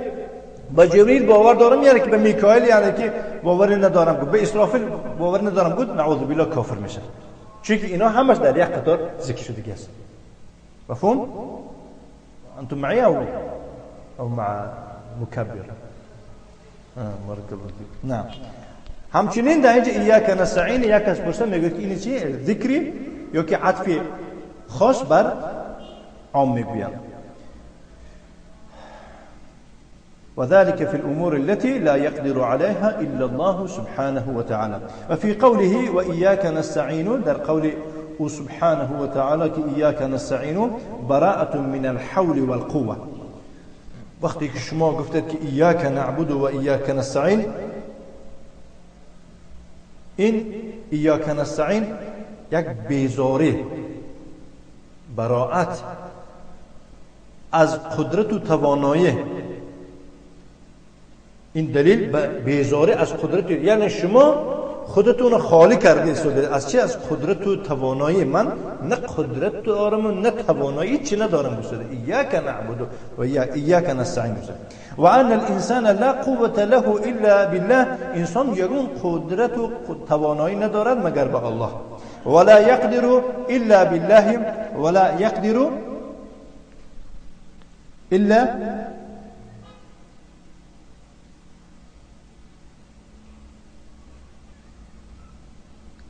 با جبریل باور دارم، یعنی که به میکائیل یعنی که باور ندارم، به اسرافیل باور ندارم، گفت نعوذ بالله کافر میشه. چون که اینا همش در یک قطار ذکر شده است. مفهوم؟ انتم معي او مع مكبر؟ بارك الله فيك. نعم. همچنین در اینجا ایاک نستعین، یک از پرسن میگه که این چی ذکری یا که عطف خاص بر عام میگویم. وذلك في الأمور التي لا يقدر عليها إلا الله سبحانه وتعالى. وفي قوله وإياك نستعين، در قول سبحانه وتعالى إياك نستعين براءة من الحول والقوة. وقتی که شما گفتید که إياك نعبد و إياك نستعين، این إياك نستعين یک بیزاری، براءت از قدرت و توانایی. این دلیل بیزاری از قدرت، یعنی شما خودتون خالی کرده شده از چی؟ از قدرت و توانایی. من نه قدرت دارم و نه توانایی چی ندارم بسده. ایاک نعبد و ایاک نستعین بسده. و ان الانسان لا قوة له الا بالله، انسان یگون قدرت و توانایی ندارد مگر به الله. ولا يقدر الا بالله، ولا يقدر الا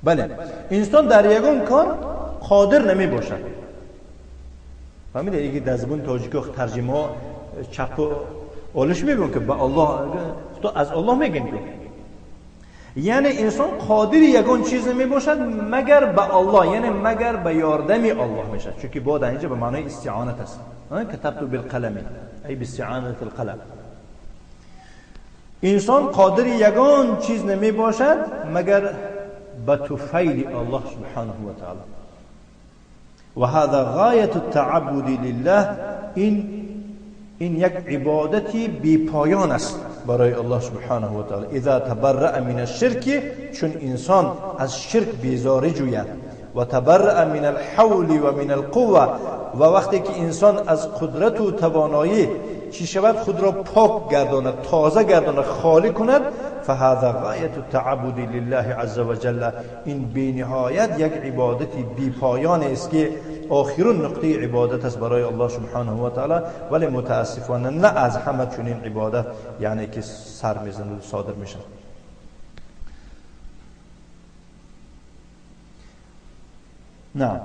بله، انسان در یگون کار قادر نمی باشد. فهمیده؟ ایگه در زبان تاجیکی ترجمه ها چپ و آلش میگن که به الله، تو از الله میگن که یعنی انسان قادر یگون چیز نمی باشد مگر به الله، یعنی مگر به یاردمی الله میشد. چون که بعد اینجا به معنای استعانت است. کتبت بالقلم ای باستعانت القلم. انسان قادر یگون چیز نمی باشد مگر بتفعيل الله سبحانه وتعالى. وهذا غاية التعبد لله. این یک عبادتی بی پایان است برای الله سبحانه و تعالی. اذا تبرأ من الشرك، چون انسان از شرک بیزاری جوید، و تبرأ من الحول و من القوة، و وقتی که انسان از قدرت و توانایی چی شود خود را پاک گرداند، تازه گرداند، خالی کند، فهذا غایت التعبد لله عز وجل. این بی نهایت یک عبادتی بی پایان است که آخرین نقطه عبادت است برای الله سبحانه و تعالی. ولی متاسفانه نه از همه چنین عبادت یعنی که سر میزنه و صادر میشه. نعم.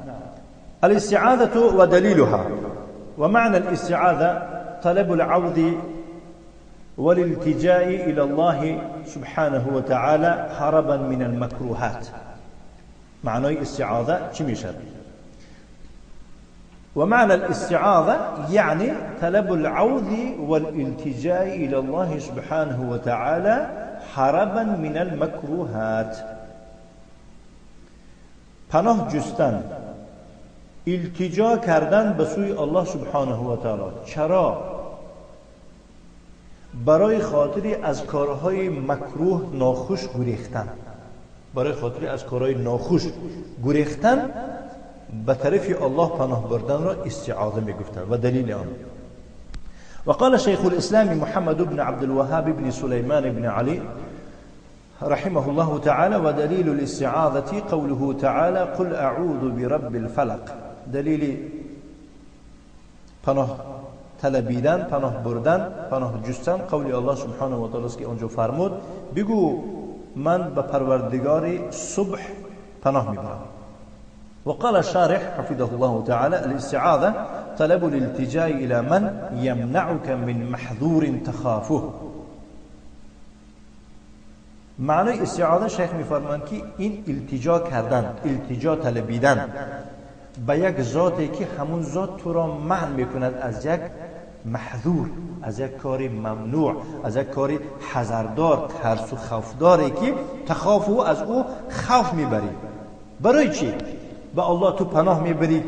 الاستعاذة ودليلها. ومعنى الاستعاذة طلب العوذ والالتجاء إلى الله سبحانه وتعالى هربا من المكروهات. معنى الاستعاذة چی میشه؟ ومعنى الاستعاذة يعني طلب العوذ والالتجاء إلى الله سبحانه وتعالى هربا من المكروهات. پناه جستن، التجا کردن به سوی الله سبحانه و تعالی. چرا؟ برای خاطری از کارهای مکروه ناخوش گریختن، برای خاطری از کارهای ناخوش گریختن به طرف الله پناه بردن را استعاذه میگفتند. و دلیل آن وقال شيخ الإسلام محمد بن عبد الوهاب بن سليمان بن علي رحمه الله تعالى ودليل الاستعاذة قوله تعالى قل أعوذ برب الفلق. دلیل پناه طلبیدن، پناه بردن، پناه جستن قول الله سبحانه و تعالی است که آنجا فرمود بگو من به پروردگار صبح پناه میبرم. وقال الشارح حفظه الله تعالى الاستعاذة طلب الالتجاء إلى من يمنعك من محذور تخافه. معنی استعاذه شیخ میفرمایند که این التجا کردن، التجا طلبیدن به یک ذاتی که همون ذات تو را منع میکند از یک محذور، از یک کاری ممنوع، از یک کاری حذردار، ترس و خوفداری که تخافه از او خوف میبری. برای چی؟ به الله تو پناه میبری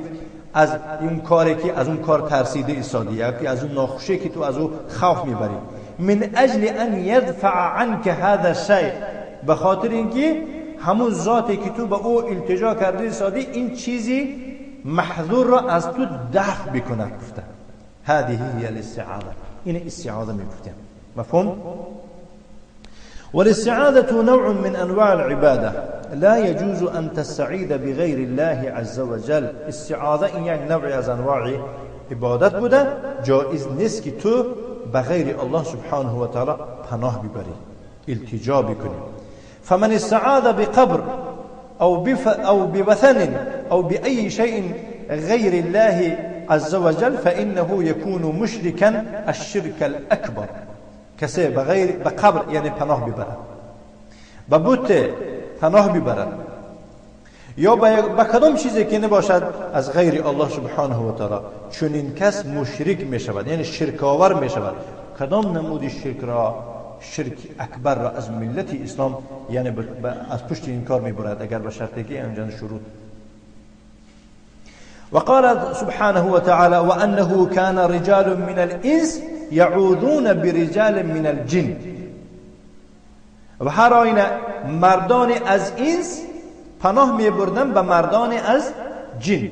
از این کاری که از اون کار ترسیده ایستادی، یا از اون ناخوشی که تو از او خوف میبری. من اجل ان یدفع عنک هذا الشیء، به خاطر اینکه همون ذاتی که تو به او التجا کرده ایستادی این چیزی محذور را از تو دفع بکند. گفته هذه هي الاستعاذه، این استعاذه میگفتیم. مفهوم؟ والاستعاذة نوع من أنواع العبادة لا يجوز أن تستعيذ بغير الله عز وجل. استعاذة این یک نوع از انواع عبادت بوده، جائز نیست که تو بغیر الله سبحانه و تعالی پناه ببری، التجا بکنی. فمن استعاذ بقبر أو بوثن أو بأي شيء غير الله عز وجل فإنه يكون مشركا الشرك الأكبر. کسی به قبر یعنی پناه ببرد، به بت پناه ببرد، یا به کدام چیزی که نباشد از غیر الله سبحانه و تعالی، چون این کس مشرک می شود، یعنی شرک آور می شود. کدام نمود شرک را، شرک اکبر را از ملت اسلام یعنی از پشت این کار می برد اگر به شرطی که انجام شروط. وقال سبحانه وتعالى وأنه كان رجال من الإنس يعوذون برجال من الجن. و هر آینه مردان از انس پناه می بردن به مردان از جن،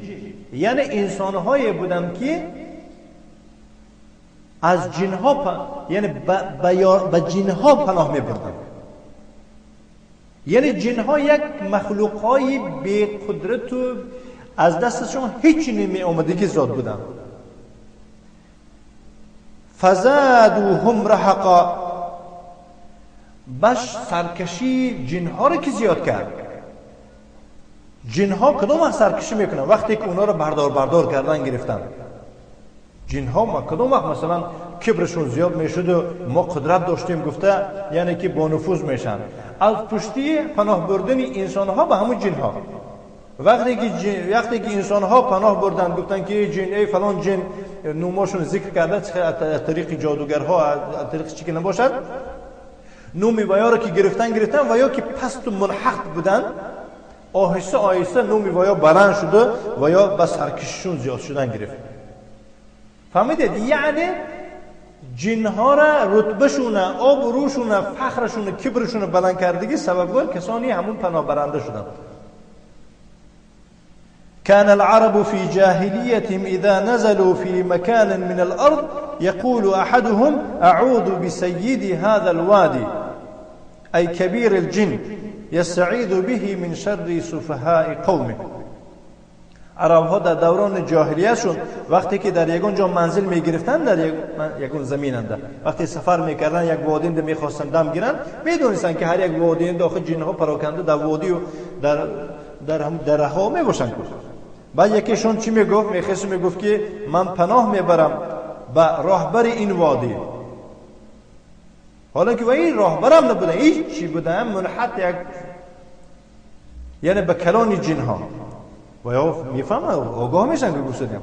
یعنی انسان‌هایی بودن که از جنها یعنی به جنها پناه می بردن. یعنی جنها یک مخلوقای بی قدرت و از دستشون هیچی نمی آمدگی ذات بودن. فزادوهم رهقا، باش سرکشی جنها رو که زیاد کرد. جنها کدوم وقت سرکشی میکنن؟ وقتی که اونا رو بردار کردن گرفتن. جنها ما کدوم وقت مثلا کبرشون زیاد میشد و ما قدرت داشتیم گفته یعنی که با نفوذ میشن. از پشتی پناه بردن انسان ها به همون جنها. وقتی که انسان ها پناه بردن گفتن که جن ای فلان جن نوماشون ذکر کرده از طریق جادوگرها، از طریق چی که نباشد، نومی ویا رو که گرفتن و یا که پست و منحق بودن، آهسته آهسته نومی ویا بلند شده و یا بس سرکششون زیاد شدن گرفت. فهمیدید؟ یعنی جنها را رتبهشون، آبروشون، فخرشون، کبرشون بلند کردگی سببگار کسانی همون پناه برنده شدن. كان العرب في جاهليتهم إذا نزلوا في مكان من الأرض يقول أحدهم أعوذ بسيد هذا الوادي أي كبير الجن يستعيذ به من شر سفهاء قومه. عرب ها در دوران جاهلیتشون وقتی که در یگون جا منزل می گرفتن، در یگون زمیننده وقتی سفر میکردن یک وادی اند میخواستن دم گیرن، میدونستن که هر یک وادی داخل جن ها پراکنده در وادی و در هم درها می باشن. بعد یکیشون چی میگفت؟ میگفت که من پناه میبرم به راهبر این وادی، حالا که این راهبرم نبوده، هیچ چی بوده، منحط یک یعنی به کلان جن ها و یا میفهمه آگاه میشن که گوشتیم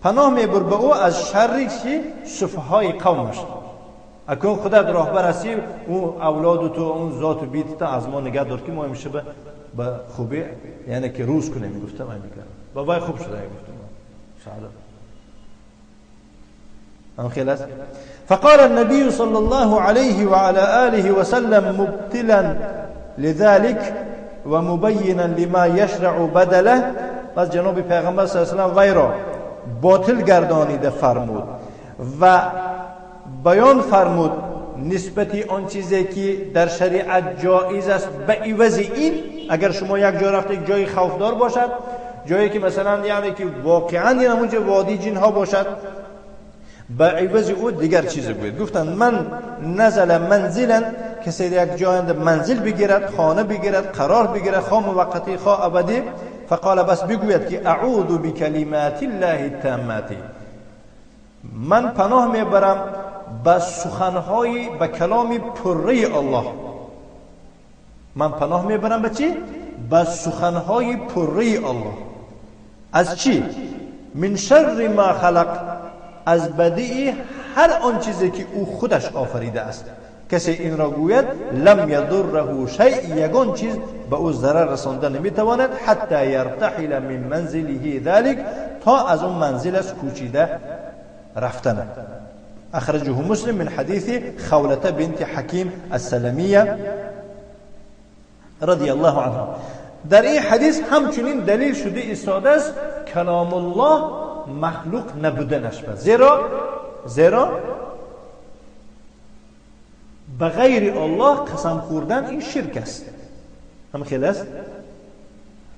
پناه میبر به او از شر چی؟ سفهای قومش. اکنون خودت راهبر هستی، اون اولاد تو، اون ذات و بیت تا از ما نگه دار که ما همیشه به خوبی یعنی که روز کنیم. گفتم من میگم بابای خوب شده، گفتم سعادت. خلاص. فقال النبي صلى الله عليه وعلى آله وسلم مبتلا لذلك ومبينا لما يشرع بدله. پس جناب پیغمبر صلی الله علیه و وی را باطل گردانیده فرمود و بیان فرمود نسبتی آن چیزی که در شریعت جایز است به عوض این. اگر شما یک جا رفته یک جای خوفدار باشد، جایی که مثلا یعنی که واقعا یعنی اونجا وادی جن ها باشد، به عوض او دیگر چیز بگوید. گفتند من نزل منزلا، کسی یک جای منزل بگیرد، خانه بگیرد، قرار بگیرد، خواه موقتی خواه ابدی، فقال بس بگوید که اعوذ بکلمات الله التامات، من پناه میبرم به سخنهای به کلام پره الله. من پناه میبرم به چی؟ به سخنهای پره الله. از چی؟ من شر ما خلق، از بدی هر آن چیزی که او خودش آفریده است. کسی این را گوید لم یضره شیء، یگان چیز به او ضرر رسانده نمیتواند، حتی یرتحل من منزله ذلك، تا از اون منزلش کوچیده رفتن. اخرجه مسلم من حدیث خولة بنت حکیم السلمیه رضی الله عنها. در این حدیث همچنین دلیل شده ایستاده است کلام الله مخلوق نبودنش. زیرا به غیر الله قسم خوردن این شرک است. هم خلاص.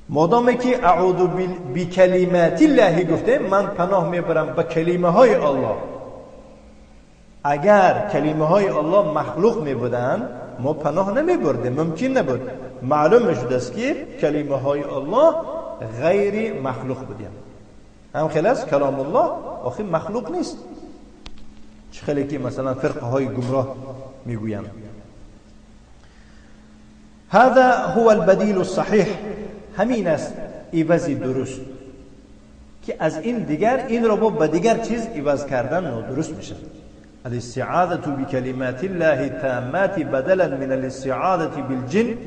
مادامی که اعوذ بکلمات الله گفته، من پناه میبرم به کلمه های الله. اگر کلمه های الله مخلوق می بودن ما پناه نمی بردیم، ممکن نبود. معلوم شده است که کلمه های الله غیر مخلوق بودیم. هم خلاص کلام الله آخه مخلوق نیست. چه خیلی که مثلا فرقه های گمراه می گویند. هذا هو البديل الصحيح، همین است عوض درست که از این دیگر این رو با دیگر چیز عوض کردن نادرست میشه. الاستعاذة بكلمات الله التامات بدلا من الاستعاذة بالجن.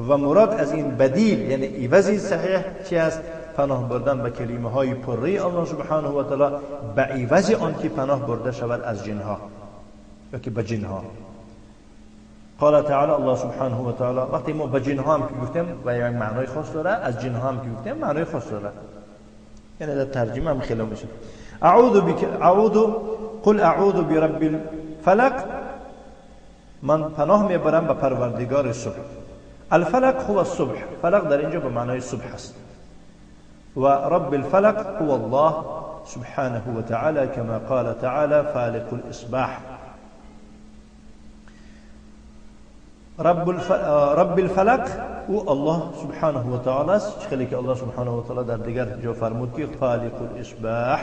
و مراد از این بدیل یعنی عوض صحیح چی است؟ پناه بردن به کلمه های پره الله سبحانه و تعالی به عوض آن که پناه برده شود از جنها یا که به جنها. قال تعالی، الله سبحانه و تعالی وقتی ما به جنها هم که گفتیم و یک معنای خاص داره، از جنها هم که گفتیم معنای خاص داره، یعنی در ترجمه هم خیلی میشه. قل اعوذ برب الفلق، من پناه میبرم به پروردگار صبح. الفلق هو الصبح، فلق در اینجا به معنای صبح است. و رب الفلق هو الله سبحانه و تعالی كما قال تعالی فالق الاصباح. رب الفلق او الله سبحانه و تعالی است. خیلی که الله سبحانه و تعالی در دیگر جا فرمود که فالق الاصباح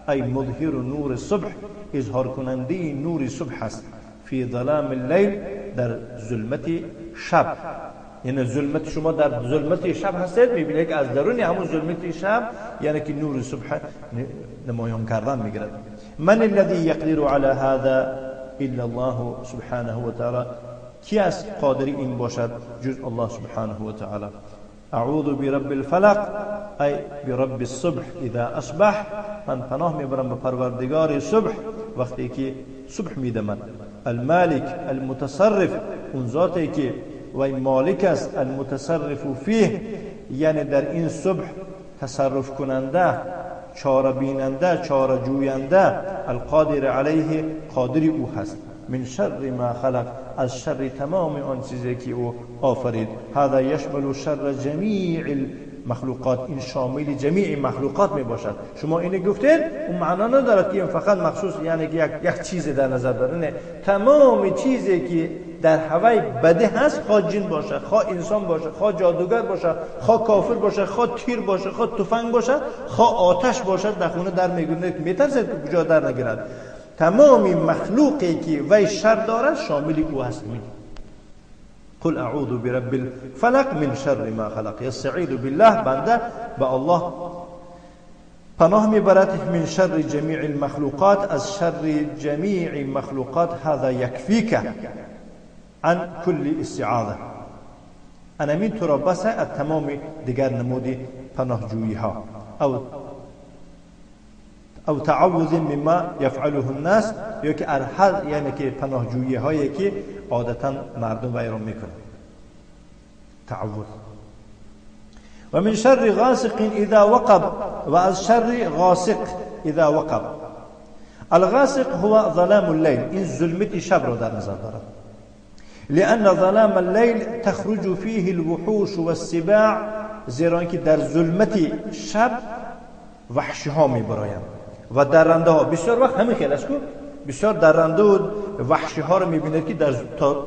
ای مظهر نور الصبح، اظهار کننده نور صبح است. فی ظلام اللیل، در ظلمت شب. یعنی ظلمت شما در ظلمت شب هستید میبینید که از درون همون ظلمت شب یعنی که نور صبح نمایان کردن میگیرد. من الذي يقدر على هذا الا الله سبحانه و تعالی، کی است قادری این باشد جز الله سبحانه و تعالی. اعوذ برب الفلق ای برب الصبح اذا اصبح، من پناه میبرم به پروردگار صبح وقتی که صبح میدمد. المالک المتصرف، اون ذاتی که و مالک است، المتصرف فیه یعنی در این صبح تصرف کننده، چاره بیننده، چاره جوینده. القادر علیه، قادر او هست. من شر ما خلق، از شر تمام آن چیزی که او آفرید. هذا یشمل شر جمیع المخلوقات، این شامل جمیع مخلوقات می باشد. شما اینو گفتین اون معنا ندارد که این فقط مخصوص یعنی که یک چیز در نظر داره. نه، تمام چیزی که در هوای بده هست، خواه جن باشه، خواه انسان باشه، خواه جادوگر باشه، خواه کافر باشه، خواه تیر باشه، خواه تفنگ باشه، خواه آتش باشه، در خونه در میگونه که میترسه که کجا در نگیرد. تمام مخلوقی که وی شر دارد شامل او هست. قل اعوذ برب الفلق من شر ما خلق. یستعیذ بالله، بنده به الله پناه میبرد من شر جمیع المخلوقات، از شر جمیع مخلوقات. هذا یکفیک عن كل استعاذه. انا من تو را بس از تمام دیگر نمودی پناهجویی ها. او او تعوذ مما يفعله الناس، یا که هر یعنی که پناهجویی هایی که عادتا مردم و ایران میکنن. تعوذ. و من شر غاسق اذا وقب، و از شر غاسق اذا وقب. الغاسق هو ظلام الليل، این ظلمت شب رو در نظر دارد. لأن ظلام الليل تخرج فيه الوحوش والسباع، زیرا که در ظلمت شب وحشی ها میبرایم و درنده ها. بسیار وقت همین خیلی است که بسیار درنده و وحشی ها رو میبینید که در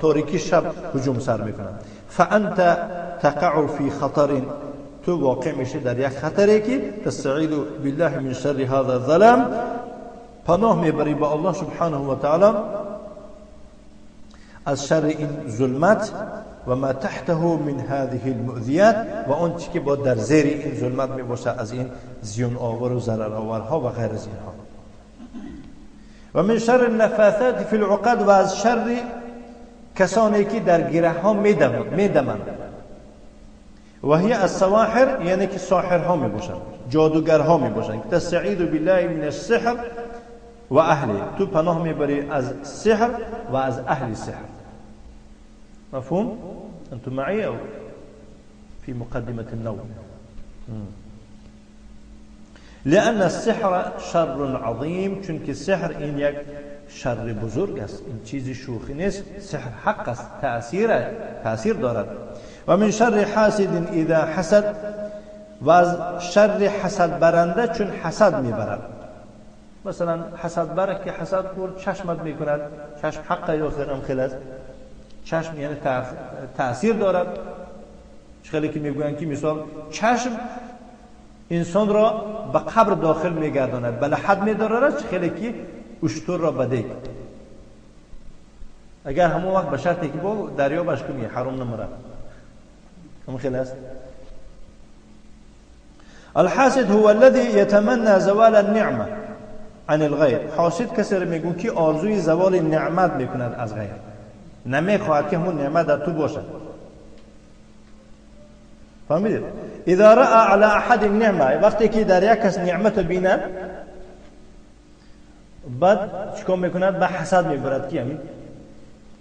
تاریکی شب هجوم سر میکنند. فانت تقع في خطر، تو واقع میشه در یک خطری که تستعیذ بالله من شر هذا الظلام، پناه میبری با الله سبحانه و تعالی از شر این ظلمت و ما تحته من هذه المؤذیات، و اون چی که با در زیر این ظلمت میباشه از این زیان آور و ضرر آورها و غیر از اینها. و من شر النفاثات فی العقد، و از شر کسانی که در گره ها میدمند. و هی السواحر، یعنی که ساحرها میباشند، جادوگرها میباشند. تستعیذ بالله من السحر و اهله، تو پناه میبری از سحر و از اهل سحر. مفهوم؟ انتم معي او في مقدمة النوم؟ لأن السحر شر عظيم، چونکه سحر این یک شر بزرگ است، این چیزی شوخی نیست. سحر حق است، تأثیر دارد. و من شر حاسد اذا حسد، و از شر حسد برنده چون حسد میبرد. مثلا حسد بر که حسد کرد چشمت میکند، چشم حق یا خیرم خلاص، چشم یعنی تأثیر دارد. خیلی که میگویند که مثال چشم انسان را به قبر داخل میگرداند، بله حد میدارد. خیلی که اشتر را بده، اگر همون وقت به شرطی که با دریا باش کنی حرام نمره. هم خیلی است. الحاسد هو الذي يتمنى زوال النعمه عن الغیر. حاسد کسی را میگن که آرزوی زوال نعمت میکند از غیر، نمیخواهد که همون نعمت در تو باشد. فهمیدید؟ اذا رأى على احد النعمه، وقتی که در یک کس نعمت بیند بعد چیکار میکند؟ به حسد میبرد که همین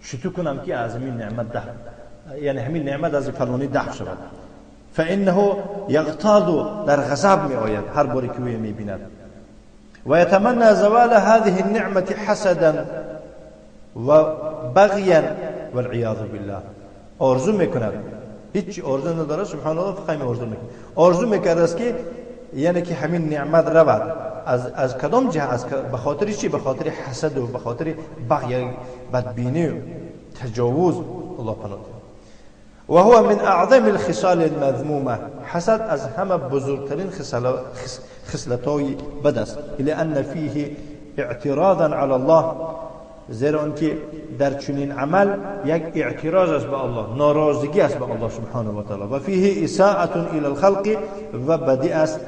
چطور کنم که از همین نعمت ده، یعنی همین نعمت از فلانی ده شود. فانه یغتاظ، در غضب میآید هر باری که او میبیند. و یتمنى زوال هذه النعمه حسدا و بغیا والعیاذ بالله. آرزو میکند، هیچ آرزو نداره سبحان الله، فقط آرزو میکنه. آرزو میکرد است که یعنی که همین نعمت رود از کدام جهت؟ از به خاطر چی؟ به خاطر حسد و به خاطر بغی، بدبینی و تجاوز. الله پناه. و هو من اعظم الخصال المذمومه، حسد از همه بزرگترین خصلت‌های بد است. لأن فيه اعتراضا على الله، زیرا آنکه در چنین عمل یک اعتراض است به الله، ناراضگی است به الله سبحانه و تعالی. و فيه اساءة الى الخلق، و بدی است،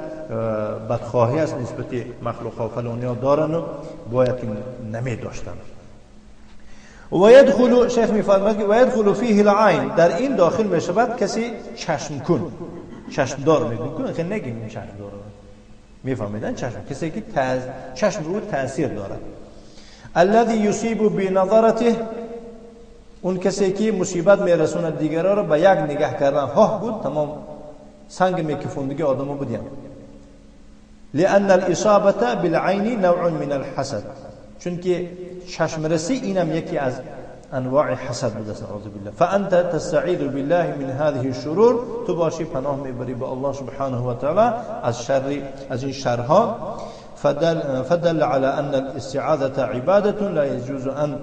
بدخواهی است نسبت مخلوقات. فلانیا دارن و باید که نمی داشتن. و یدخل، شیخ میفرماید که و یدخل فيه العین، در این داخل میشود کسی چشم کن، چشم دار میگن، خیلی نگیم چشم دار، میفهمیدن چشم، کسی که چشم رو تاثیر دارد. الذي يصيب بنظرته، اون کسی که مصیبت میرسوند دیگران را به یک نگاه کردن. ها بود تمام سنگ میکفوندگی آدمو بودیم. لأن الإصابة بالعين نوع من الحسد، چون که چشم رسی اینم یکی از انواع حسد بود. اعوذ بالله. فانت تستعيذ بالله من هذه الشرور، تو باشی پناه میبری با الله سبحانه و تعالی از این شرها. فدل على ان الاستعاذة عبادة لا يجوز ان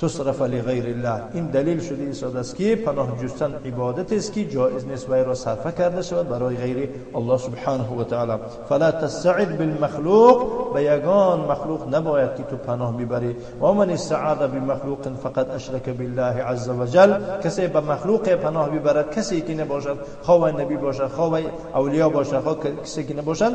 تصرف لغیر الله. این دلیل شده ایستاده است که پناه جستن عبادت است که جایز نیست وی را صرف کرده شود برای غیر الله سبحانه و تعالی. فلا تستعذ بالمخلوق، به یگان مخلوق نباید که تو پناه ببری. و من استعاذ بمخلوق فقد اشرک بالله عز وجل، کسی به مخلوق پناه ببرد، کسی که نباشد، خواه نبی باشد، خواه اولیاء باشد، خواه کسی که نباشد،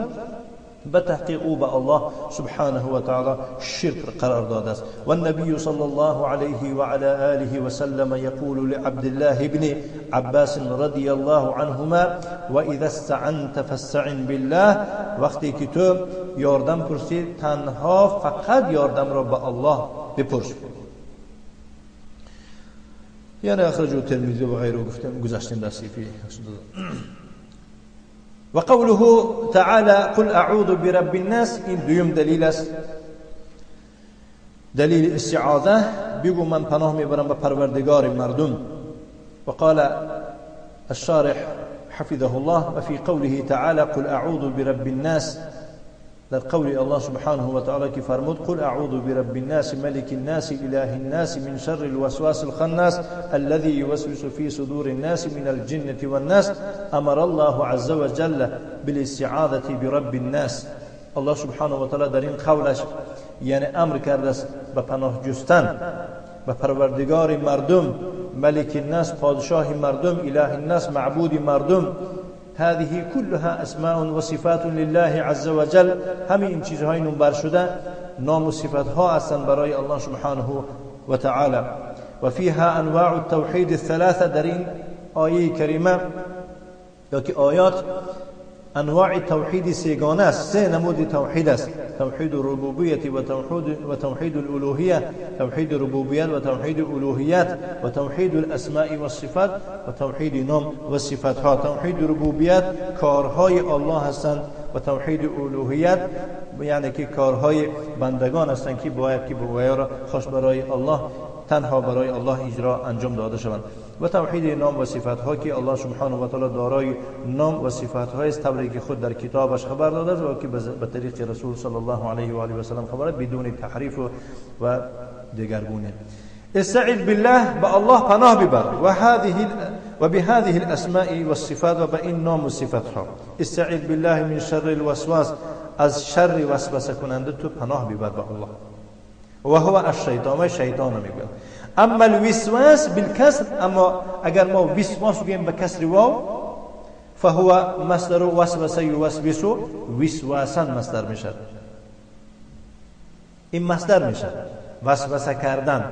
به تحقیق او به الله سبحانه و تعالی شرک قرار داده است. و النبی صلی الله علیه و علی آله و سلم یقول لعبد الله ابن عباس رضی الله عنهما و اذا استعنت فاستعن بالله، وقتی که تو یاردم پرسی تنها فقط یاردم را به الله بپرس. یعنی اخرجه ترمذی و غیره گفتم گذاشتیم درسی فی. و قوله تعالى قل اعوذ برب الناس، این دویم دلیل است، دلیل استعاذه. بگو من پناه میبرم به پروردگار مردم. و قال الشارح حفظه الله و فی قوله تعالى قل اعوذ برب الناس، در قول الله سبحانه و تعالی که فرمود قل اعوذ برب الناس ملك الناس اله الناس من شر الوسواس الخناس الذي يوسوس في صدور الناس من الجنة والناس، امر الله عز وجل بالاستعاذة برب الناس. الله سبحانه و تعالی در این قولش یعنی امر کرده است به پناه جستن به پروردگار مردم، ملک الناس پادشاه مردم، اله الناس معبود مردم. هذه كلها اسماء و صفات لله عز وجل، همه این چیزهای نمبر شده نام و صفات ها هستند برای الله سبحانه و تعالی. و فيها انواع التوحید الثلاثه، در این آیه کریمه یا که آیات انواع توحید سیگانه است، سه نمود توحید است: توحید الربوبیت و توحید الالوهیه، توحید ربوبیت و توحید الوهیت و توحید الاسماء و صفات و توحید نام و صفات ها. توحید ربوبیت کارهای الله هستند و توحید الوهیت یعنی که کارهای بندگان هستند که باید که باید خوش برای الله تنها برای الله اجرا انجام داده شوند. و توحید نام و صفات ها که الله سبحانه و تعالی دارای نام و صفات های است، طوری که خود در کتابش خبر داده است و که به طریق رسول صلی الله علیه و آله و سلم خبر بدون تحریف و دگرگونی. استعذ بالله، به الله پناه ببر و بهذه الاسماء والصفات و به این نام و صفات ها. استعذ بالله من شر الوسواس، از شر وسوسه کننده تو پناه ببر به الله. و هو الشیطان، شیطان میگه. اما الوسواس بالکسر، اما اگر ما وسواس بگیم به کسر واو، فهو مصدر وسوس یوسوس، وسواسا مصدر میشه. این مصدر میشه وسوسه کردن.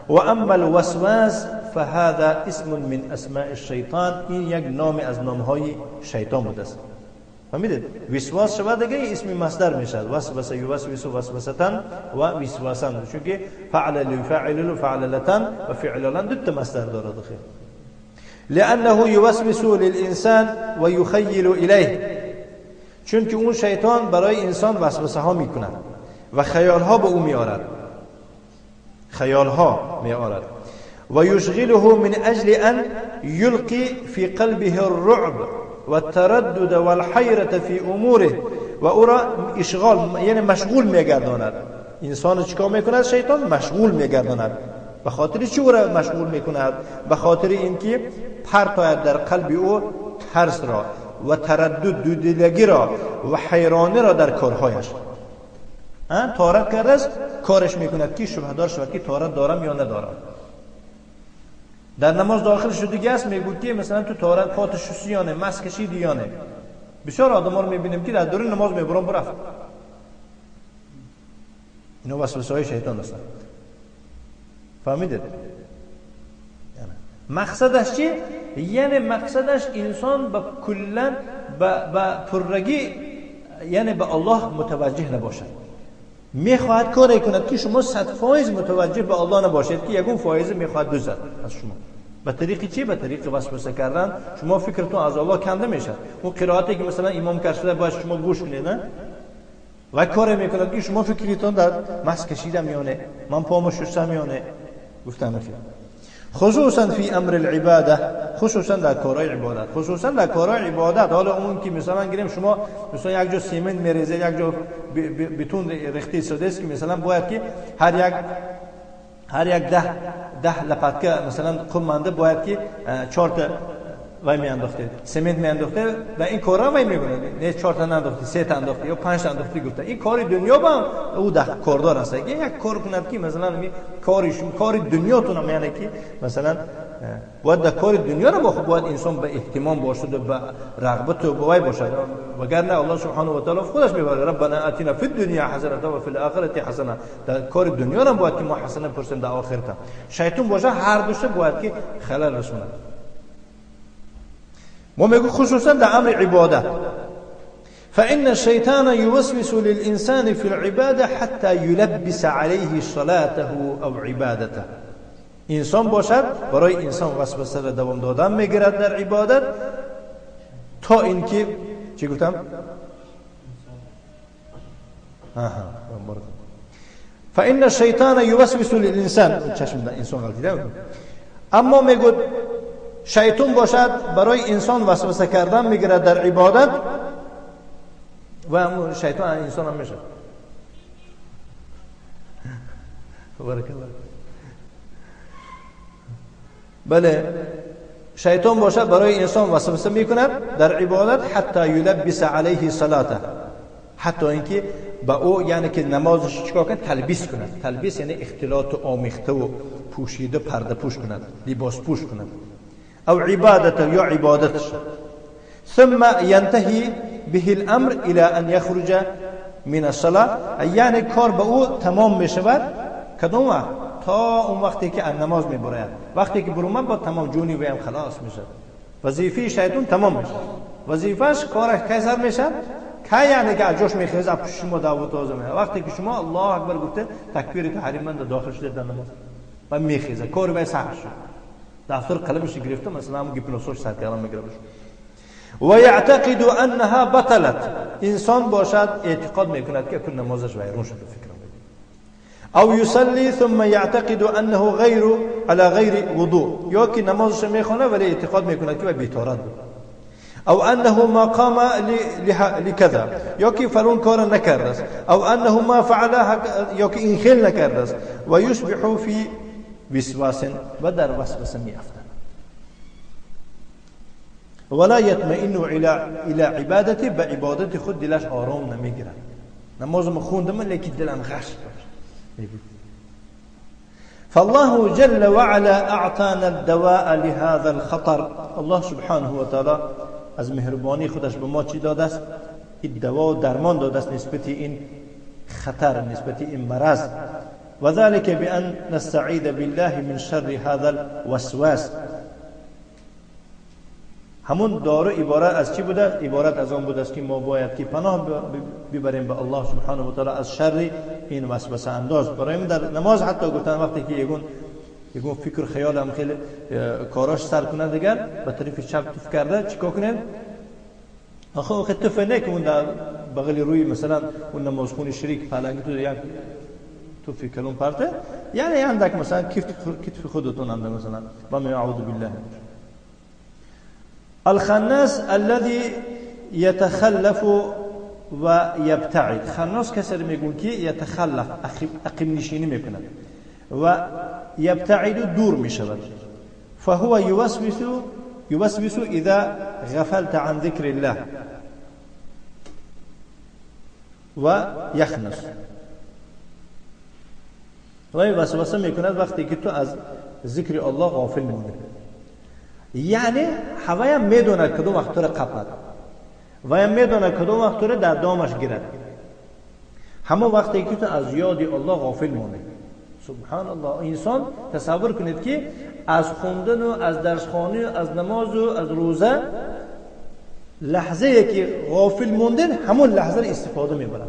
و اما الوسواس فهذا اسم من اسماء الشیطان، این یک نام از نامهای شیطان بوده است. فهمیدید؟ وسواس شود دیگه اسم مصدر میشه، وسوس یوسوس وسوسه و وسواسا، چون که فعل یفعل و فعللتان و فعللان دو تا مصدر داره داخل. لانه یوسوس للانسان و یخیل الیه، چون که اون شیطان برای انسان وسوسه ها میکنه و خیال ها به او میآورد، خیال ها میآورد. و یشغله من اجل ان یلقی فی قلبه الرعب و التردد و الحیرة فی اموره، و او را اشغال یعنی مشغول میگرداند. انسان چیکار میکند؟ شیطان مشغول میگرداند. به خاطر چی او را مشغول میکند؟ به خاطر اینکه پرتاید در قلب او ترس را و تردد، دودلگی را و حیرانی را در کارهایش. تارت کرده است کارش میکند که شبهدار شود که تارت دارم یا ندارم. در نماز داخل شدگی است میگوید که مثلا تو تارت پات شستیانه، مس کشیدیانه. بسیار آدما رو میبینیم که در دور نماز میبرن برفت. اینا وسوسه های شیطان هستند. فهمیدید؟ مقصدش چی؟ یعنی مقصدش انسان به کلا به پررگی یعنی به الله متوجه نباشد. میخواهد کاری کند که شما 100% متوجه به الله نباشید که یگون فایزه میخواهد دوزد از شما. به طریق چی؟ به طریق وسوسه کردن شما فکرتون از الله کنده میشه. اون قرائتی که مثلا امام کرده باید شما گوش کنید نه؟ و کاری میکند که شما فکرتون در مس کشیدم میانه، من پامو شستم میانه. گفتم میشه خصوصا فی امر العباده، خصوصا در کارهای عبادت، خصوصا در کارهای عبادت. حالا اون که مثلا گیریم شما مثلا یک جا سیمنت میریزه، یک جا بتون ریخته شده است که مثلا باید که هر یک 10 لپتکه مثلا قم مانده باید که 4 تا وای میانداخته سیمنت میانداخته و این کارا وای میکنه. نه 4 تا انداخته، 3 تا انداخته یا 5 تا انداخته. گفته این کار دنیا با او کاردار است. یک کار کند که مثلا کار دنیاتون هم یعنی که مثلا باید در کار دنیا را باید انسان به اهتمام باشد و به رغبت و بوای باشد، وگرنه الله سبحانه و تعالی خودش میگه ربنا آتنا فی الدنیا حسنه و فی الاخره حسنه. در کار دنیا را باید که ما حسنه پرسیم، در آخرت شیطان باشه هر دوشه باید که خلل رسونه. ما میگو خصوصا در امر عبادت، فإن الشيطان يوسوس للإنسان في العبادة حتى يلبس عليه صلاته أو عبادته. انسان باشد برای انسان وسوسه را دوام دادن میگیرد در عبادت تا اینکه چی گفتم؟ فإن الشيطان يوسوس للإنسان، چشم در انسان غلطی ده. اما میگود شیطان باشد برای انسان وسوسه کردن میگیرد در عبادت و شیطان انسان هم میشه. بارک الله. بله شیطان باشد برای انسان وسوسه میکند در عبادت حتی یلبس علیه صلاته، حتی اینکه با او یعنی که نمازش چیکار کنه؟ تلبیس کند. تلبیس یعنی اختلاط و آمیخته و پوشیده، پرده پوش کند، لباس پوش کند. او عبادت یا عبادتش. ثم ينتهي به الامر الى ان يخرج من الصلاه، یعنی کار به او تمام میشود کدوم وقت؟ تا اون وقتی که نماز میبرد. وقتی که برومه با تمام جونی ویم خلاص میشه. وظیفه شیطان تمام میشه. وظیفش کارش کیسر میشه که یعنی که اجاش میخیز اپ شما دعوت آزمه. وقتی که شما الله اکبر گفته تکبیر تحریم من داخل شده در نماز و میخیزه کار به سحر شد. دفتر قلمش گرفته مثلا هم گیپلوسوش سر کردن میگیره. و یعتقد انها بطلت، انسان باشد اعتقاد میکند که کل نمازش ویران شده فکر میکنه. او یصلی ثم یعتقد انه غیر على غیر وضوء، یا که نمازش میخونه ولی اعتقاد میکند که بی‌طهارت بود. او انه ما قام لكذا، یا که فرون کار نکرده است. او انه ما فعل، یا که این خیل نکرده است. و یصبح فی وسواس، و در وسوسه میافتد. ولا يطمئن الى عبادته، به عبادت خود دلش آرام نمیگیرد. نمازم خوندم لیکن دلم غش. فالله جل وعلا اعطانا الدواء لهذا الخطر. الله سبحانه و تعالی از مهربانی خودش به ما چی داده است؟ این دوا و درمان داده است نسبت این خطر، نسبت این مرض. و ذلك بان نستعيذ بالله من شر هذا الوسواس. همون دارو عبارت از چی بوده؟ عبارت از آن بوده است که ما باید که پناه ببریم به الله سبحانه و تعالی از شر این وسوسه انداز. برای در نماز حتی گفتن وقتی که یگون فکر خیال هم خیلی کاراش سر کنه دیگر به طرف چپ توف کرده چیکار کنه؟ آخه توف نه که اون در بغل روی مثلا اون نمازخون شریک پلنگ تو یک توف کلون پرته، یعنی اندک مثلا کتف خودتون اندک مثلا با من اعوذ بالله. الخناس الذي يتخلف ويبتعد. خناس کسی میگن که یتخلف، عقب نشینی میکنه و یبتعد، دور میشود. فهو يوسوس اذا غفلت عن ذكر الله و یخنس. و وسوسه میکند وقتی که تو از ذکر الله غافل میمونی. یعنی هوایم میدونه کدوم وقت رو قپد و هم میدونه کدوم وقت رو در دامش گیرد. همون وقتی که تو از یاد الله غافل مونی. سبحان الله. انسان تصور کنید که از خوندن و از درس خوانی و از نماز و از روزه لحظه که غافل موندن همون لحظه رو استفاده میبرد.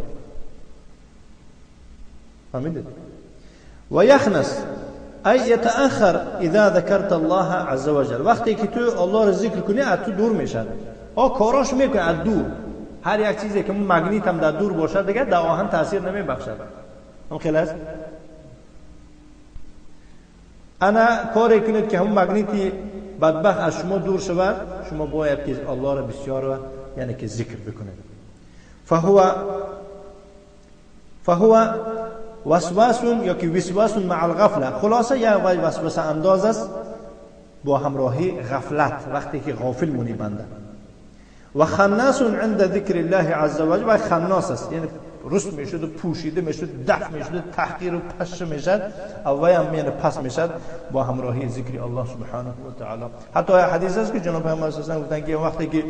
فهمیدید؟ و یخنس ای یتأخر اذا ذکرت الله عز وجل. وقتی که تو الله رو ذکر کنی از تو دور میشد. کاراش میکنه از دور. هر یک چیزی که مگنیت هم در دور باشد دیگه در آهن تاثیر نمیبخشد. هم خیلی است. انا کاری کنید که هم مگنیتی بدبخت از شما دور شود، شما باید که الله را بسیار یعنی که ذکر بکنید. فهو وسواس یا که وسواس مع الغفله. خلاصه یا وسوسه انداز است با همراهی غفلت، وقتی که غافل مونی بنده. و خناس عند ذکر الله عز وجل. و خناس است یعنی رست میشد و پوشیده میشد، دفع میشد، تحقیر و پش میشد، اوای هم میانه پس میشد با همراهی ذکر الله سبحانه و تعالی. حتی حدیث است که جناب پیامبر صلی الله علیه و آله گفتن که وقتی که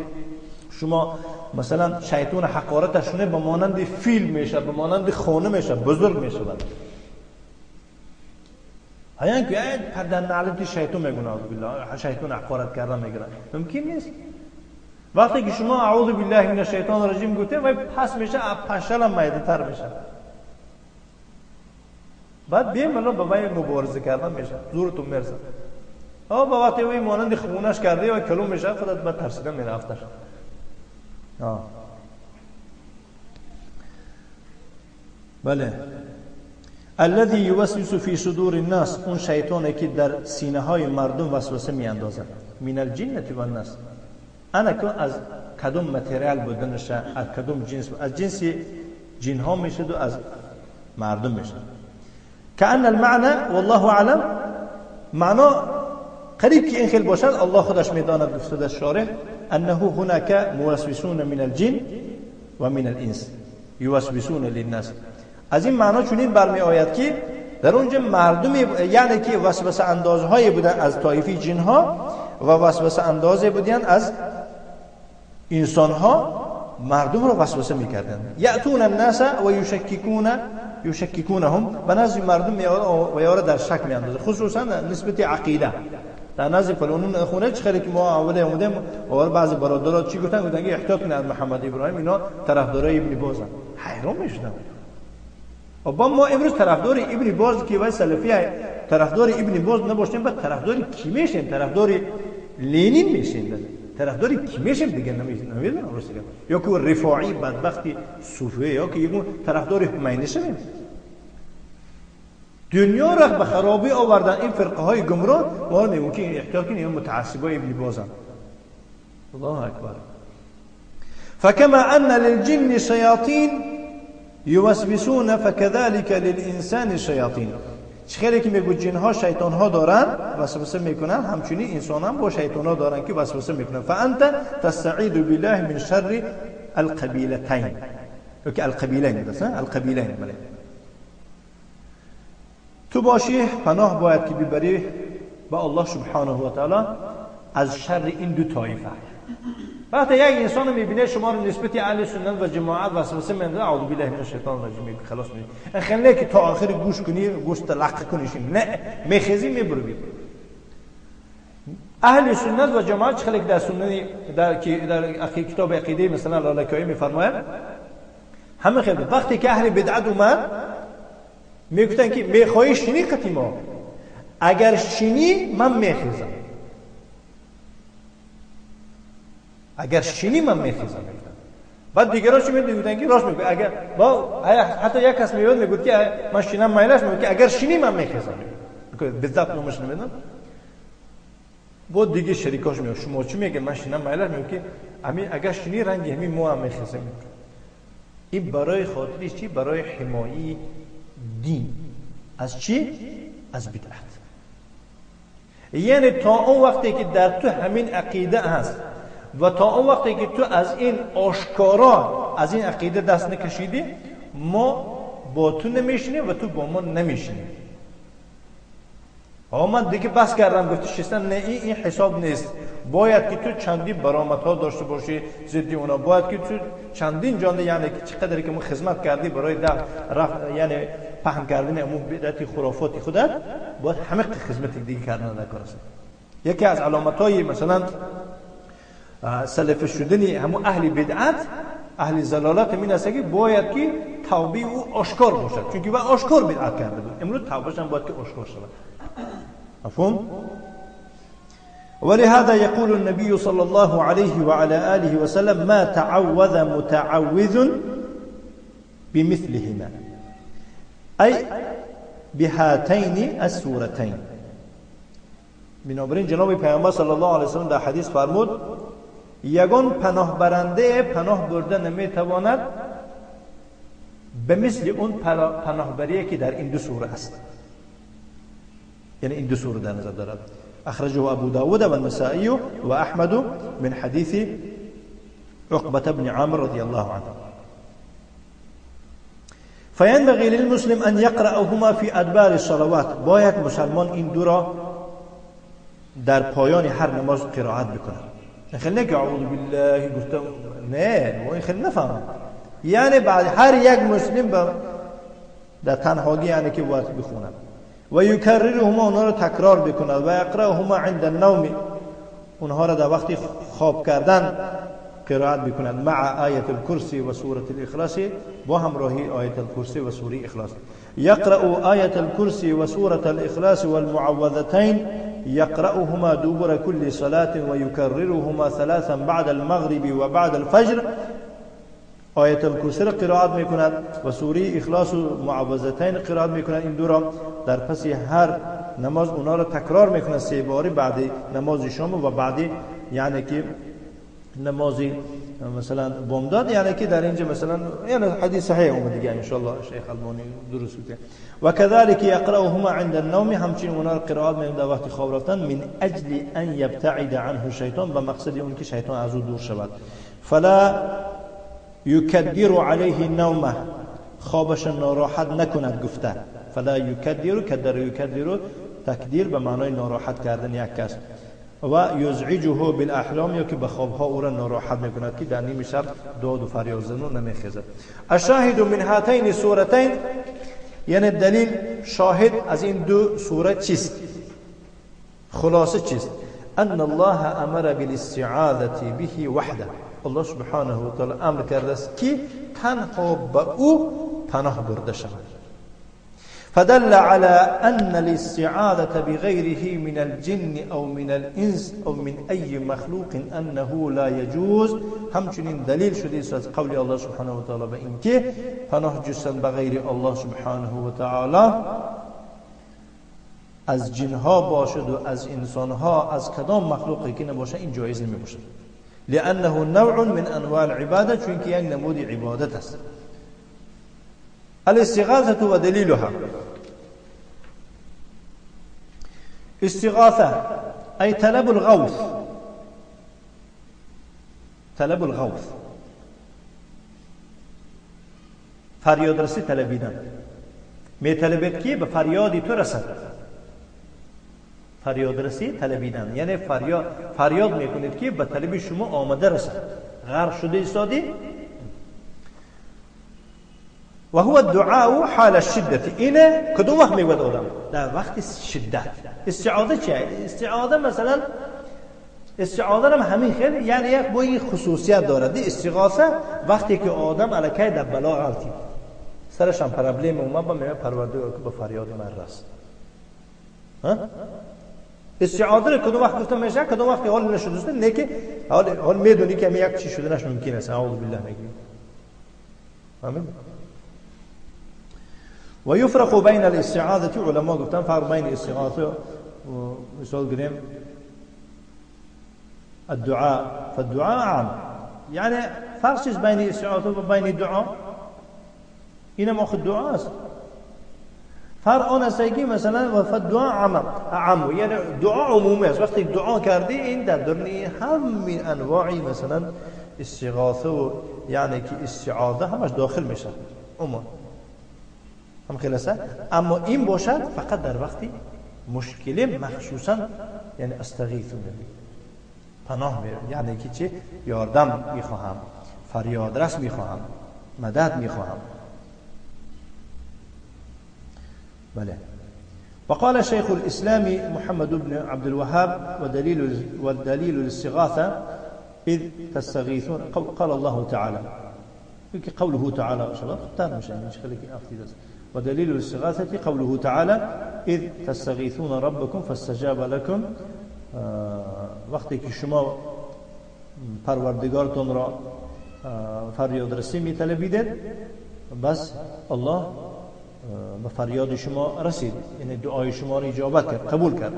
شما مثلا شیطان حقارتشونه به مانند فیل میشه، به مانند خونه میشه، بزرگ میشه. هیان که پردن نعلتی شیطان میگونه اعوذ بالله، شیطان حقارت کردن میگیره، ممکن نیست. وقتی که شما اعوذ بالله من الشیطان الرجیم گفتید و پس میشه، پشل هم مایده تر میشه. بعد بیم الان با وای مبارزه کردن میشه، زورتون میرسه. با وقتی وی مانند خونش کرده و کلو میشه، خودت بعد ترسیدن میره افتش. بله. الذي يوسوس في صدور الناس، اون شیطانی که در سینه های مردم وسوسه میاندازد. من الجنة والناس. انا که از کدوم متریال بودنش، از کدوم جنس، از جنس جن ها میشه و از مردم میشه. كأن المعنى والله اعلم، معنا قریب که این خیلی باشد الله خودش میداند. گفته در شارح انه هناك موسوسون من الجن و من الانس يوسوسون للناس. از این معنا چنین برمی آید که در اونجا مردم، یعنی که وسوسه اندازهای بودن از طایفه جن ها و وسوسه اندازه بودن از انسان ها، مردم را وسوسه میکردن. یاتون الناس و یشککونهم، به نزد مردم و یارا در شک میاندازه، خصوصا نسبت عقیده. در نزد فلان خونه چه خیلی که ما اول اومدیم و بعضی برادرها چی گفتن که احتیاط کنید از محمد ابراهیم، اینا طرفدارای ابن بازن. حیران میشدم. با ما امروز طرفدار ابن باز که وای سلفی طرفدار ابن باز نباشیم، بعد طرفدار کی میشیم؟ طرفدار لنین میشیم. طرفدار کی میشیم دیگه نمیدونم درسته. یا که رفاعی بدبختی صوفی، یا که یکو طرفدار همینی شیم. دنیا را به خرابی آوردن این فرقه های گمراه. ما نمیگیم که احتیاط کنیم متعصبای ابن بازن. الله اکبر. فكما ان للجن شياطين یوسوسون فكذلك للانسان شیاطین. چخیلی که میگو جن ها شیطان ها دارن وسوسه میکنن، همچنین انسان هم با شیطان ها دارن که وسوسه میکنن. فانت تستعيذ بالله من شر القبيلتين، که القبیلین هست، القبیلین. بله، تو باشی پناه باید که ببری با الله سبحانه و تعالی از شر این دو طایفه. وقتی یک انسان میبینه شما رو نسبت اهل سنت و جماعت وسوسه میندازه، اعوذ بالله من الشیطان الرجیم، خلاص میگی خیلی که تا آخر گوش کنی، گوشت لق کنیشیم، نه میخزی میبری. اهل سنت و جماعت خیلی در سنت در کتاب عقیده مثلا لالکایی میفرماید همه خیلی وقتی که اهل بدعت اومد میگفتن که میخوای شینی قتیما، اگر شینی من میخزم، اگر شینی من میخیزم. بعد دیگراش میگفتن که راست میگه، اگر با حتی یک کس میگفت که من شینم مایلش میگه که اگر شینی من میخیزم، بالذات نمیش نمیدونم. بود دیگه شریکاش میگه شما چی میگه؟ من شینم مایلش میگه که همین اگر شینی رنگی همین مو هم میخیزم. این برای خاطری چی؟ برای حمایت دین از چی؟ از بدعت. یعنی تا اون وقتی که در تو همین عقیده هست و تا اون وقتی که تو از این آشکارا از این عقیده دست نکشیدی، ما با تو نمیشینیم و تو با ما نمیشینیم. من دیگه بس کردم گفتی شستن، نه این حساب نیست. باید که تو چندین برآمدها داشته باشی ضد اونا، باید که تو چندین جانده، یعنی چقدر که ما خدمت کردی برای یعنی پهن کردن امور بدعت خرافات خودت، باید همه خدمت دیگه کردن نکارست. یکی از علامت‌های مثلا سلف شدنی همون اهل بدعت، اهل ضلالت من است که باید که توبه او آشکار باشد، چون که او آشکار بدعت کرده بود. امروز توبهش هم باید که آشکار شود. مفهوم؟ ولهذا يقول النبي صلى الله عليه وعلى آله وسلم ما تعوذ متعوذ بمثلهما، أي بهاتين السورتين. بنابراین جناب پیامبر صلی الله علیه و سلم در حدیث فرمود یگان پناه برنده پناه برده نمیتواند به مثل اون پناه بریه که در این دو سوره است. یعنی این دو سوره در نظر دارد. اخرجه ابو داود و النسائی و احمد من حدیث عقبة بن عامر رضی الله عنه. فینبغی للمسلم ان یقرأهما فی ادبار الصلوات. باید مسلمان این دو را در پایان هر نماز قرائت بکنه. خیلی نه که اعوذ بالله گفتم، نه این خیلی نفهم. یعنی بعد هر یک مسلم در تنهایی یعنی که باید بخونه و یکررهما، اونها را تکرار بکنه و یقرأهما عند النوم، اونها را در وقتی خواب کردن قرائت بکنند مع آیت الکرسی و سورة الاخلاص، با همراهی آیت الکرسی و سوره اخلاص. یقرأ آیت الکرسی و سورة الاخلاص والمعوذتين يقرأهما دبر كل صلاة ويكررهما ثلاثا بعد المغرب وبعد الفجر. آیت الکرسی را قرائت میکند و سوره اخلاص و معوذتین قرائت میکند. این دو را در پس هر نماز اونا را تکرار میکند 3 بار بعد نماز شام و بعد یعنی که نماز مثلا بامداد، یعنی که در اینجا مثلا یعنی حدیث صحیح اومده دیگه ان شاء الله شیخ البانی درست میگه. و كذلك يقرأهما عند النوم، همچنین اونا را قرائت میکند در وقت خواب رفتن من اجل ان يبتعد عنه الشیطان، به مقصد اون که شیطان از او دور شود. فلا یکدر علیه النوم، خوابش ناراحت نکند گفته. فلا یکدر، کدر یکدر تکدیر به معنای ناراحت کردن یک کس. و یزعجه بالاحلام، یا که به خوابها او را ناراحت میکند که در نیم شب داد و فریاد زنان نمیخیزد. الشاهد من هاتین سورتین، یعنی دلیل شاهد از این دو سوره چیست؟ خلاصه چیست؟ ان الله امر بالاستعاذة به وحده، الله سبحانه و تعالی امر کرده است که تنها به او پناه برده شود. فدل على ان الاستعاذة بغيره من الجن او من الانس او من اي مخلوق انه لا يجوز. همچنین دلیل شده است از قول الله سبحانه و تعالی به اینکه پناه جستن به غیر الله سبحانه و تعالی از جنها باشد و از انسانها، از کدام مخلوقی که نباشه، این جایز نمی باشد. لانه نوع من انواع العباده، چون که یک نمود عبادت است. الاستغاثه و دلیلها. استغاثه ای طلب الغوث، طلب الغوث، فریاد رسی طلبیدن. می طلبید که به فریادی تو رسد، فریاد رسی طلبیدن یعنی فریاد میکنید که به طلب شما آمده رسد، غرق شده ایستادی. و هو الدعاء حال الشده، اینه کدوم وقت میگوید آدم؟ در وقت شدت. استعاذه چیه؟ استعاذه مثلا استعاذه هم همین خیلی یعنی یک با این خصوصیت دارد. استغاثه وقتی که آدم الکی در بلا غلطید، سرش هم پرابلم اومد، با میگه پروردگار که به فریاد من رس. استعاذه کدوم وقت گفتم میشه؟ کدوم وقت حال نشده است؟ نه که حال میدونی که یک چیز شده نش ممکن است. اعوذ بالله میگی. آمین. و یفرق بین الاستعاذه، علما گفتن فرق بین استعاذه و مثال گریم الدعاء. فالدعاء عام، یعنی فرق چیز بین استعاذه و بین دعا؟ اینم آخه دعا است. فرق آن است که مثلا و فالدعاء عام، یعنی دعا عمومی است. وقتی دعا کردی این در درون همین انواعی مثلا استغاثه و یعنی که استعاذه همش داخل میشه عموما. هم خلاصه، اما این باشد فقط در وقتی مشکل مخصوصا، یعنی استغیث پناه میرم، یعنی که چه یاردم میخواهم، فریاد رس میخواهم، مدد میخواهم. بله. وقال شيخ الإسلام محمد بن عبد الوهاب والدليل الاستغاثة إذ تستغيثون، قال الله تعالى، قوله تعالى ودليل الاستغاثة قوله تعالى إذ تستغيثون ربكم فاستجاب لكم. وقتی که شما پروردگارتون را فریاد رسی می طلبیدید، بس الله به فریاد شما رسید، یعنی دعای شما را اجابت کرد، قبول کرد.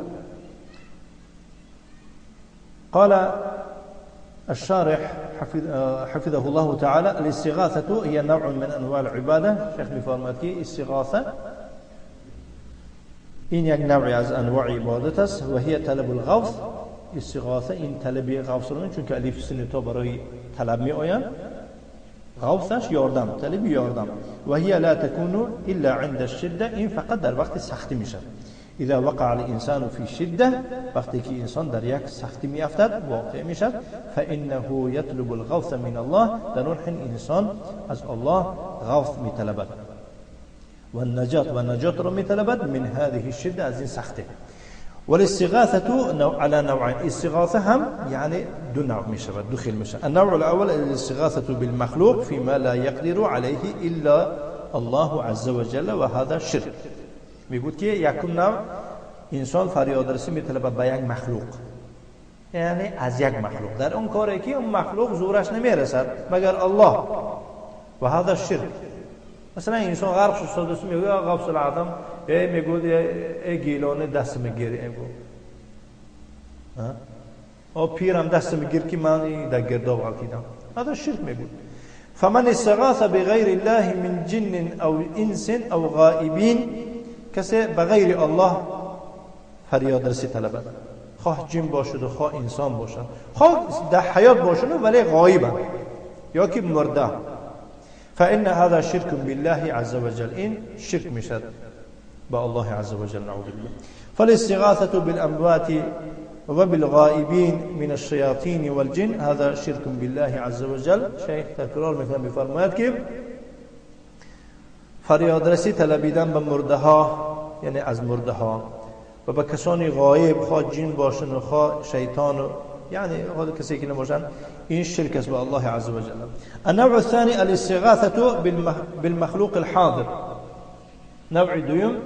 قال الشارح حفظه الله تعالى الاستغاثة هي نوع من انواع العبادة. شيخ می‌فرماید که استغاثه این یک نوعی از انواع عبادت است. و هي طلب الغوث، استغاثه این طلب غوث را، چون که الف سین تا برای طلب می آیند. غوثش یاردم، طلب یاردم. و هي لا تكون الا عند الشده، این فقط در وقت سختی میشه. اذا وقع الانسان في شده، وقتی که انسان در یک سختی میافتد واقع میشد، فانه يطلب الغوث من الله، در اون حین انسان از الله غوث میطلبد و النجات رو میطلبد من هذه الشده، از این سختی. والاستغاثة على نوعين، استغاثة هم يعني دو نوع مشابه دخل مشابه. النوع الأول الاستغاثة بالمخلوق فيما لا يقدر عليه إلا الله عز وجل، وهذا شرك. میگوید که یکم نوع انسان فریاد رسی میطلبه به یک مخلوق، یعنی از یک مخلوق، در اون کاری که اون مخلوق زورش نمیرسد مگر الله، و هذا شرک. مثلا انسان غرق شد صداش میگه غوث العظم، میگه ای گیلان دست میگیری، او پیرم دست میگیر که من در گرداب غلطیدم، هذا شرک میگه. فمن استغاث بغیر الله من جن او انس او غائبین، کسی بغیر الله فریاد رسی طلبد، خواه جن باشد و خواه انسان باشد، خواه در حیات باشد ولی غایبن یا که مرده، فإن هذا شرك بالله عز وجل، این شرک میشد با الله عز وجل، نعوذ بالله. فالاستغاثة بالأموات وبالغائبين من الشياطين والجن هذا شرك بالله عز وجل. شیخ تکرار میکنه میفرماید که فریاد رسی طلبیدن به مرده ها، یعنی از مرده ها، و به کسانی غایب، خواه جن باشن و خواه شیطان، یعنی خود کسی که نباشن، این شرک است با الله عز وجل. النوع الثاني الاستغاثة بالمخلوق الحاضر. نوع دوم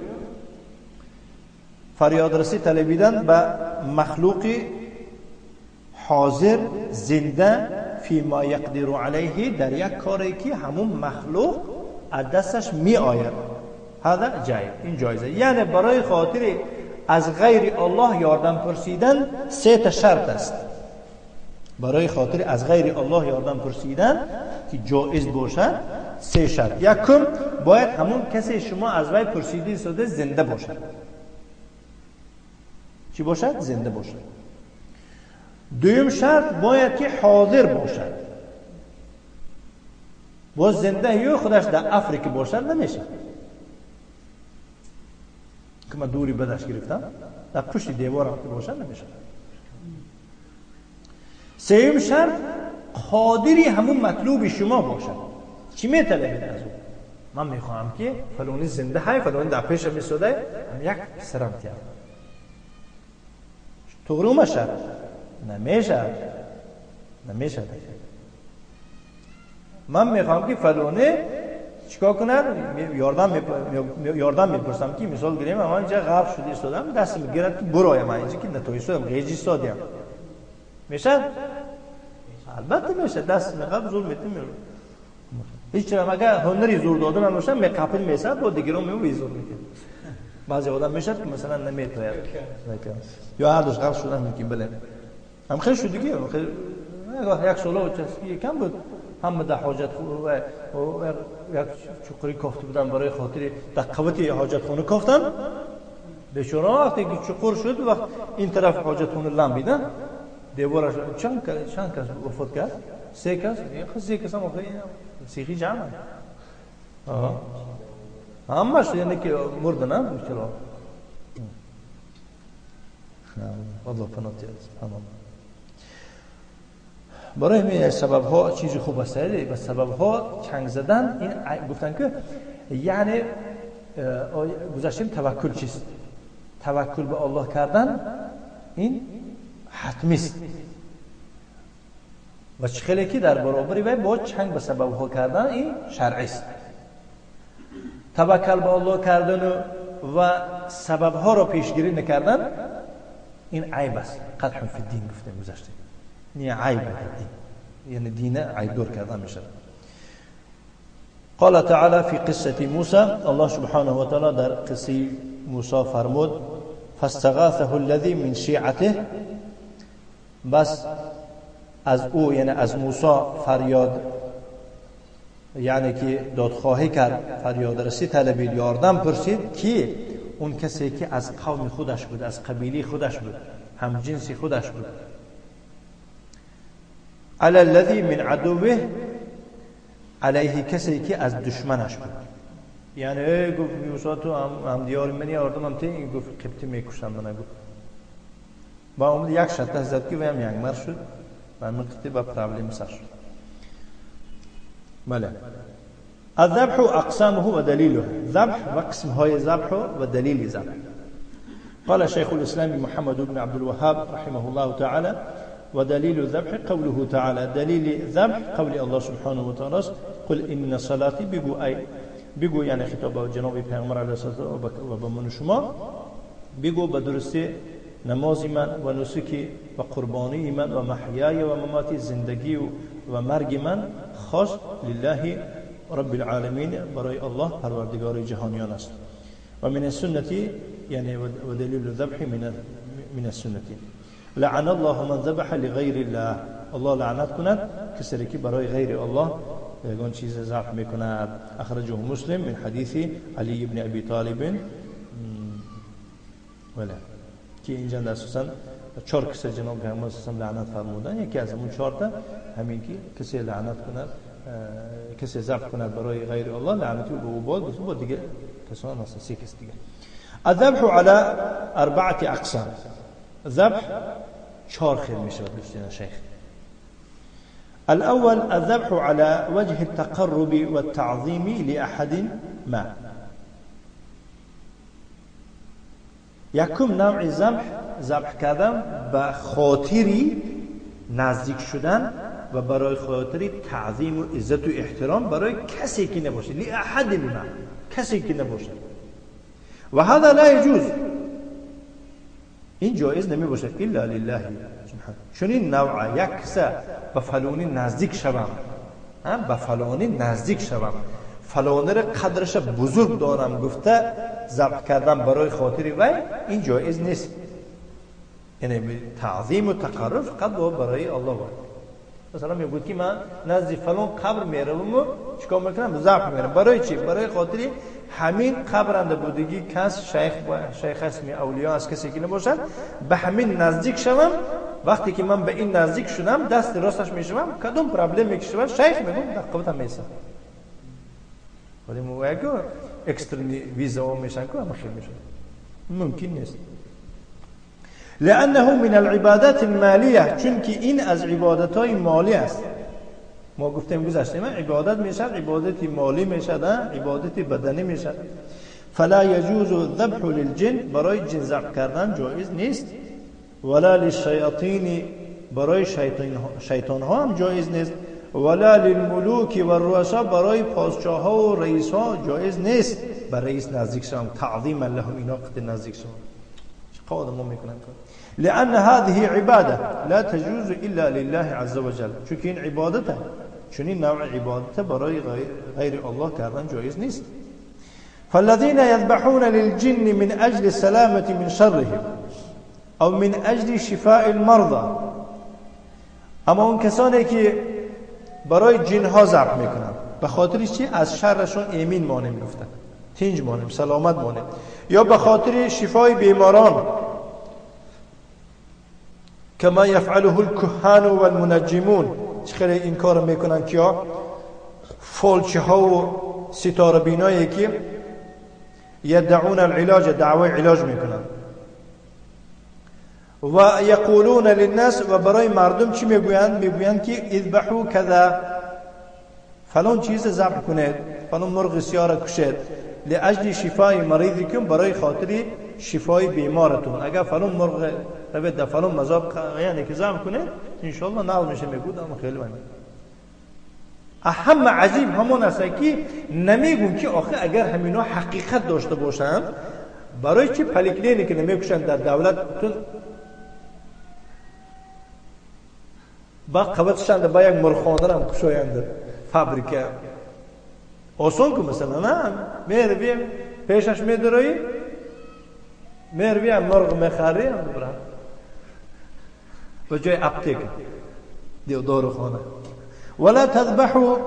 فریاد رسی طلبیدن به مخلوق حاضر زنده، فيما يقدر عليه، در یک کاری که همون مخلوق از دستش می آید، هذا جایز، این جایزه. یعنی برای خاطر از غیر الله یاردم پرسیدن سه تا شرط است. برای خاطر از غیر الله یاردم پرسیدن که جایز باشد سه شرط. یکم باید همون کسی شما از وی پرسیدی شده زنده باشد. چی باشد؟ زنده باشد. دوم شرط باید که حاضر باشد. باز زنده یا خودش در افریقا باشد نمیشه که من دوری بدش گرفتم، در پشت دیوار هم باشد نمیشه. سوم شرط قادری همون مطلوب شما باشد. چی میطلبید از او؟ من میخواهم که فلانی زنده های، فلانی در پیش میسوده، هم یک سرم تیار تغروم شد، نمیشه. من میخوام که فلانی چیکار کنن، یاردم میپرسم که مثال گیریم من اینجا غرق شدی استادم، دست میگیرد که برای من اینجا که نتوی استادم غیجی استادیم میشه؟ البته میشه، دست میگرد زور میتیم هیچ چرا مگه هنری زور دادن هم باشن میقفل میسد با دیگران میو زور میکنه. بعضی آدم میشد که مثلا نمیتوید یا هر دوش غرق شدن میکنیم. بله هم خیلی شد دیگه، یک سالا و چسکی کم بود، هم در حاجت و یک چقری کافته بودن برای خاطر در قوتی حاجت خونه کافتن بشورا. وقتی که چقر شد وقت این طرف حاجت خونه لم بیدن دیوارش چند کس وفات کرد؟ 3 کس؟ سه کس هم سیخی جمع همش یعنی که مردن هم چرا والله فناتی است. برای همین سبب ها چیزی خوب است. به سبب ها چنگ زدن، این گفتن که یعنی گذاشتیم توکل چیست؟ توکل به الله کردن این حتمی است و خیلی که در برابری وی با چنگ به سبب ها کردن این شرعی است. توکل به الله کردن و سبب ها را پیشگیری نکردن این عیب است. قدح فی الدین گفتیم گذاشته، این عیب است، یعنی دین عیب دور کردن میشه. قال تعالی فی قصه موسی، الله سبحانه و تعالی در قصه موسی فرمود فاستغاثه الذی من شیعته، بس از او یعنی از موسی فریاد یعنی که دادخواهی کرد، فریاد رسی طلبید، یاردم پرسید که اون کسی که از قوم خودش بود، از قبیله خودش بود، هم جنسی خودش بود. علی الذی من عدوه، علیه کسی که از دشمنش بود. یعنی گفت موسی تو هم دیار منی آردم هم تی گفت قبطی میکشم من گفت با اومد یک شته زد که ویم یک مر شد و من قبطی با پرابلم سر شد. بله الذبح اقسامه و دلیله. ذبح و قسم های ذبح و دلیل ذبح. قال شيخ الإسلام محمد بن عبد الوهاب رحمه الله تعالى ودليل الذبح قوله تعالى. دليل ذبح قول الله سبحانه وتعالى قل إن صلاتي بگو یعنی خطاب جناب پیامبر علیه السلام و به من شما بگو به درستی نماز من و نسکی و قربانی من و محیای و مماتی زندگی و مرگ من خاص لله رب العالمین برای الله پروردگار جهانیان است. و من السنة يعني ودليل الذبح من السنة. لعن الله من ذبح لغير الله. الله لعنت کند کسی که برای غیر الله یگان چیز ذبح میکند. اخرجه مسلم من حدیث علی بن ابی طالب. ولی که اینجا اساسا 4 کسی جناب پیامبر اساسا لعنت فرمودن. یکی از اون 4 تا همین که کسی لعنت کند کسی ذبح کند برای غیر الله لعنتی او بود دیگه کسان هست 3 کس دیگه. الذبح على 4 اقسام. ذبح 4 خیل میشه دوستان شیخ. الأول الذبح على وجه التقرب والتعظيم لأحد ما. یکم نوع ذبح کردن به خاطری نزدیک شدن و برای خاطری تعظیم و عزت و احترام برای کسی که نباشه. لأحد ما کسی که نباشه. و هذا لا يجوز. این جایز نمی باشه الا لله سبحانه. چون این نوع یک کسا به فلانی نزدیک شوم به فلانی نزدیک شوم فلانی را قدرش بزرگ دارم گفته ذبح کردن برای خاطر وی این جایز نیست. یعنی تعظیم و تقرب فقط برای الله بود. مثلا میگوید که من نزد فلان قبر میروم و چیکار میکنم ذبح میکنم برای چی؟ برای خاطر همین قبرنده بودگی کس شیخ اسمی اولیاء از کسی که نباشد به همین نزدیک شوم. وقتی که من به این نزدیک شدم دست راستش میشوم کدوم پرابلم میکشم شیخ میگم در قبطم میسم. ولی موقعی اکسترنی ویزا میشن که همه خیلی میشن ممکن نیست. لانه من العبادات المالیه. چون که این از عبادت های مالی است. ما گفتیم گذشته عبادت میشد عبادت مالی میشد عبادت بدنی میشد. فلا يجوز الذبح للجن. برای جن ذبح کردن جایز نیست. ولا للشیاطین. برای شیطان ها هم جایز نیست. ولا للملوک و الرؤساء. برای پادشاه ها و رئیس ها جایز نیست. برای رئیس نزدیک شدن تعظیما لهم اینا قد نزدیک شدن قادم ما میکنن. لأن هذه عبادة لا تجوز إلا لله عز وجل. چون این عبادته چون این نوع عبادته برای غیر الله کردن جایز نیست. فالذين يذبحون للجن من أجل السلامة من شرهم أو من أجل شفاء المرضى. اما اون کسانی که برای جن ها ذبح میکنن به خاطر چی؟ از شرشون ایمن مانیم گفتن تنج مانیم سلامت مانیم یا به خاطر شفای بیماران كما يفعله الكهان والمنجمون. چخیلی این کار میکنن که فالچه ها و ستاره بینایی که یدعون العلاج دعوی علاج میکنن و یقولون للناس و برای مردم چی میگویند؟ میگویند که اذبحوا كذا فلان چیز ذبح کنید فلان مرغ سیاره کشید لاجل شفای مریضکم برای خاطر شفای بیمارتون. اگر فلان مرغ روید در فلان مذاب یعنی که ذبح کنید انشاءالله نال میشه میگود. اما خیلی باید اهم عجیب همون است که نمیگون که آخه اگر همینا حقیقت داشته باشند برای چی پلیکلینی که نمیکشند در دولتتون با قبضشند با یک مرخانه هم کشایند فابریکه آسان که مثلا نه میرویم پیشش میدروی میرویم مرغ میخری هم برم و جای اپتیک دیو داروخانه. ولا تذبحوا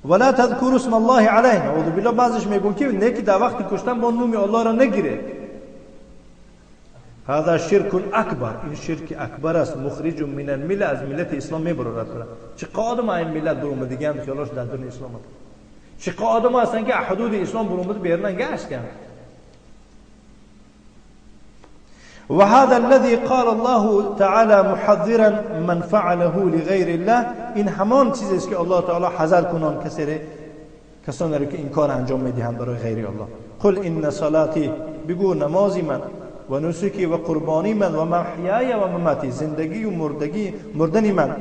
ولا تذكروا اسم الله عليه. نعوذ بالله. بعضش میگن که نه که در وقت کشتن با نام الله را نگیره هذا شرک اکبر، این شرک اکبر است، مخرج من المله، از ملت اسلام میبرد. چه قادم این ملت برون دیگه خیالش در دین اسلام چه قادم هستن که حدود اسلام برون بیرون گشت کن. وهذا الذي قال الله تعالى محذرا من فعله لغير الله، این همان چیزی است که الله تعالی حذر کنان کسانی را که این کار انجام میدهند برای غیر الله. قل ان صلاتي، بگو نمازی من، و نسکی و قربانی من، و محیای و مماتی، زندگی و مردنی من،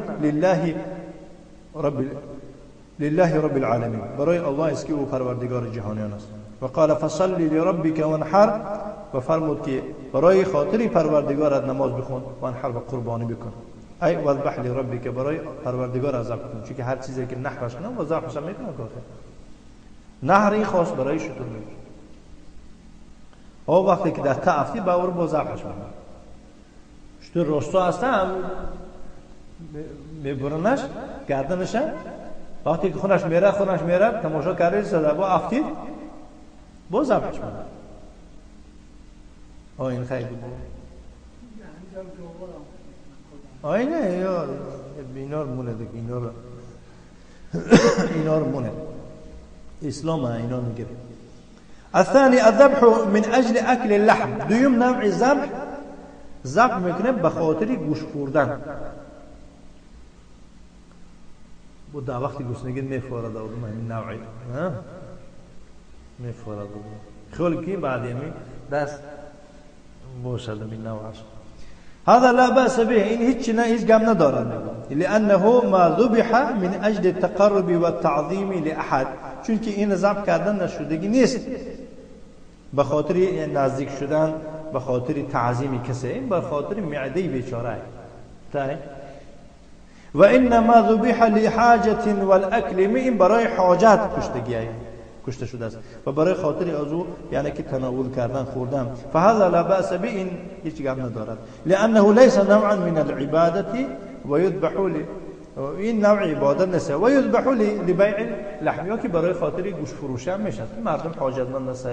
لله رب العالمین، برای الله است که او پروردگار جهانیان است. و قال فصل لربك وانحر، و فرمود که برای خاطر پروردگارت نماز بخون، وانحر و قربانی بکن. ای وذبح لربك، برای پروردگار ذبح کن، چون که هر چیزی که نحرش کنه و ذبحش میکنه کافر. نحر این خاص برای شتر میکنه. او وقتی که در تعفتی باور با ذبحش میکنه. شتر رستا هستن میبرنش گردنش، وقتی که خونش میره تماشا کرده صدا با افتید با ذبحش میکنه. این خیلی بود. نه یا اینار مونه دیگه، اینار مونه. اسلام اینا میگه. الثاني الذبح من اجل اكل اللحم، دوم نوع ذبح میکنه به خاطر گوشت خوردن. بود در وقتی گوشتنگی میفورد اون این نوعی ها میفورد خیلی کی بعدی می دست بوشد من نوعش. هذا لا بأس به، این هیچ غم ندارد، لانه ما ذبح من اجل التقرب والتعظیم لاحد، چون که این ذبح کردن نشدگی نیست به خاطر نزدیک شدن، به خاطر تعظیم کسی، این به خاطر معده بیچاره است. و انما ذبح لحاجه والاكل، این برای حاجت کشته شده است و برای خاطر ازو یعنی که تناول کردن خوردن. فهذا لا باس به، این هیچ غم ندارد، لانه ليس نوعا من العباده ويذبح این نوع عبادت نیست. و یذبح لبیع اللحم، یا که برای خاطر گوشت فروشی هم میشه. مردم حاجتمند است.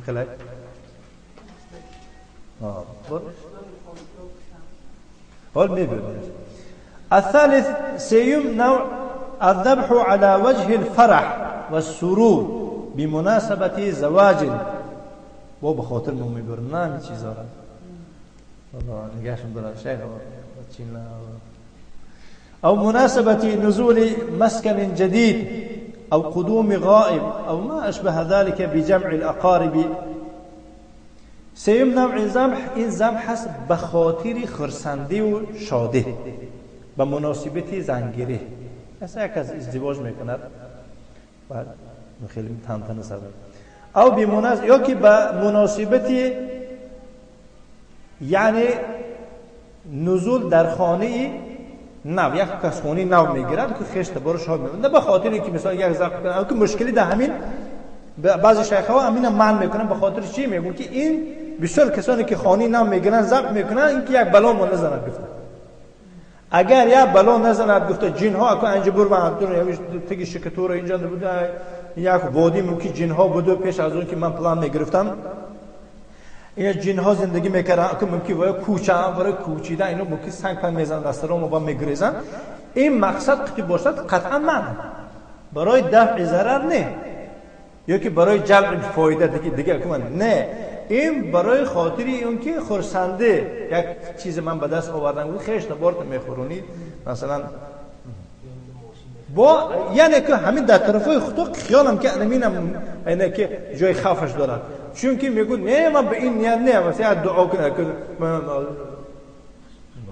خیلی حال میبینید. الثالث سيم نوع الذبح على وجه الفرح والسرور بمناسبة زواج، و بخاطر مو میبرن چیزا را والله نگاشم برای شیخ او مناسبة نزول مسكن جديد او قدوم غائب او ما اشبه ذلك بجمع الاقارب. سيم نوع ذبح، این ذبح هست به خاطر خرسندی و شاده، به مناسبت زنگیری. مثلا یک از ازدواج میکند بعد خیلی تنتنه سر او بمناسبت، یا که به مناسبت یعنی نزول در خانه نو، یک کس خانه نو میگیرد که خشت بارش ها میمونه، نه به خاطر اینکه مثلا یک ذبح کنه. او که مشکلی در همین بعضی شیخ‌ها همین منع میکنن. به خاطر چی میگن که این بسیار کسانی که خانه نو میگیرن ذبح میکنن، اینکه یک بلا مون نزنه گفته. اگر یا بلا نزند گفته جن ها اكو انج بر من دور تگی شکتور اینجا بود، یک وادی ممکن جن ها بود پیش از اون که من پلان میگرفتم. این جن ها زندگی میکردن اكو ممکن وای کوچه برای کوچیدن اینو ممکن سنگ پن میزنن دست رو با میگریزن. این مقصد که باشد قطعا من برای دفع ضرر نه، یا که برای جلب فایده دیگه که من نه، این برای خاطری اون که خرسنده یک چیز من به دست آوردن بود خیش نبارت میخورونید مثلا با یعنی که همین در طرفای خود خیالم که نمینم اینه که جای خوفش دارد، چون که میگود نه من به این نیت نه مثلا دعا کنه که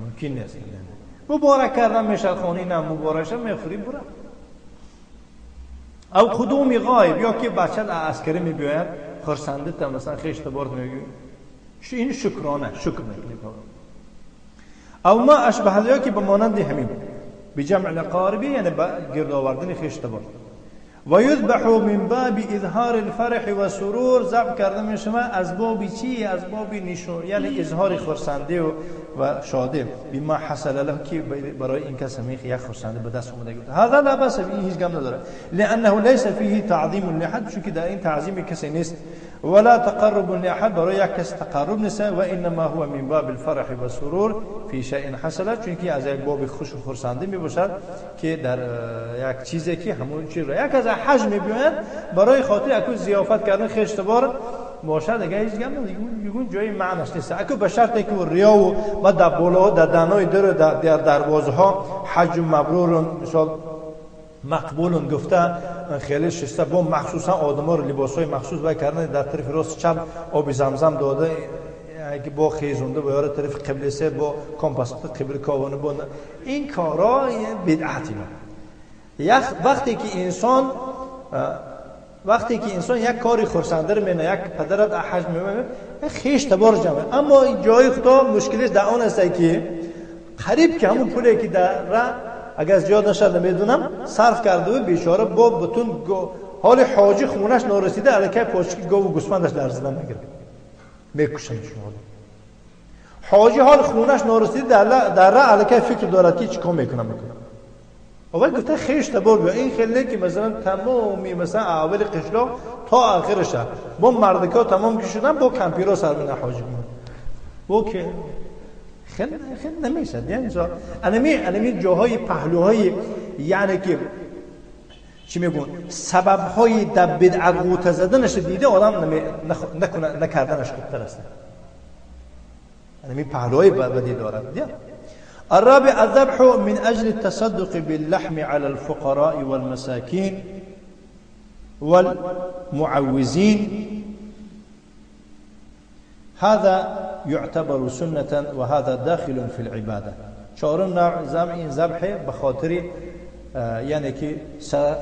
ممکن نیست مبارک کردن میشه خونی نه مبارکش میخوری برا. او قدوم غایب، یا که بچه عسکری میبیاید خرسنده تا مثلا خیشت بارد میگوید این شکرانه شکر میکنید. او ما اشبه یا که بمانند همین بجمع الاقاربی یعنی با گرد آوردن خیشت بارد. و یذبح من باب اظهار الفرح و سرور، ذبح کرده میشه از باب چی؟ از باب نشون یعنی اظهار خرسنده و شاده بما حصل له که برای این کس میخ یک خرسنده به دست اومده گفت هذا لا باس به، هیچ غم نداره، لانه ليس فيه تعظیم لحد، چون که در این تعظیم کسی نیست. ولا تقرب لأحد، برای یک کس تقرب نیست. و انما هو من باب الفرح و سرور فی شیء حصل، چونکه از یک باب خوش و خرسندی می باشد که در یک چیزی که همون چیز را یک از حج می بیاید برای خاطر اكو ضیافت کردن خشتبار باشد، دیگه هیچ گم نمیگون جای معنیش نیست. اكو به شرطی که ریا و در بالا در دنای در دروازه ها حج مبرور مثال مقبول گفته خیلی شسته با مخصوصا آدما رو لباسای مخصوص و کردن در طرف راست چپ آب زمزم داده که با خیزونده و یاره طرف قبله سه با کمپاس قبل کاوانه با این کارا بدعتی نه. وقتی که انسان یک کاری خرسنده رو می‌بینه، یک پدرت حج می‌بینه خیش تبار جمعه، اما جای خدا مشکلش در آن است که قریب که همون پولی که در اگر زیاد نشد نمیدونم صرف کرده و بیچاره با بتون حال حاجی خونش نارسیده الکه پاچکی گاو و گوسفندش لرزیدن میگیره میکشنش. حاجی حال خونش نارسیده در راه الکه فکر دارد که چیکار میکنه. اول گفته خیش تبار بیا، این خیلی که مثلا تمامی مثلا اول قشلا تا آخرش با مردکا تمام کشیدن با کمپیرا سر به حاجی با که خیلی نمیشه. یعنی انمی جاهای پهلوهای یعنی که چی میگون سببهای در بدعت غوطه زدنش دیده آدم نکردنش خوبتر است. انمی پهلوهای بدی دارد. الرابع الذبح من اجل التصدق باللحم على الفقراء والمساكين والمعوزين، هذا يعتبر سنة وهذا داخل في العبادة. چهارم نوع این ذبح به خاطر یعنی که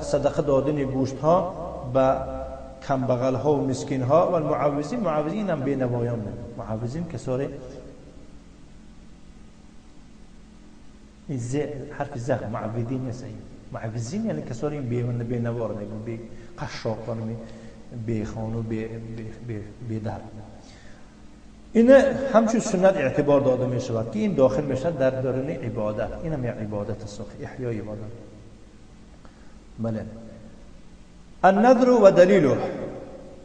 صدقه دادن گوشت ها به کمبغل ها و مسکین ها و المعوزین. معوزین هم بینوایان نه، معوزین کساره حرف زخ معوزین نیست. معوزین یعنی کساره بینوار نه، بی قشاقان بی خانو بی در. این همچون سنت اعتبار داده می شود که این داخل می شود در درون عبادت. این هم عبادت است، احیای عبادت. بله. النذر و دلیله.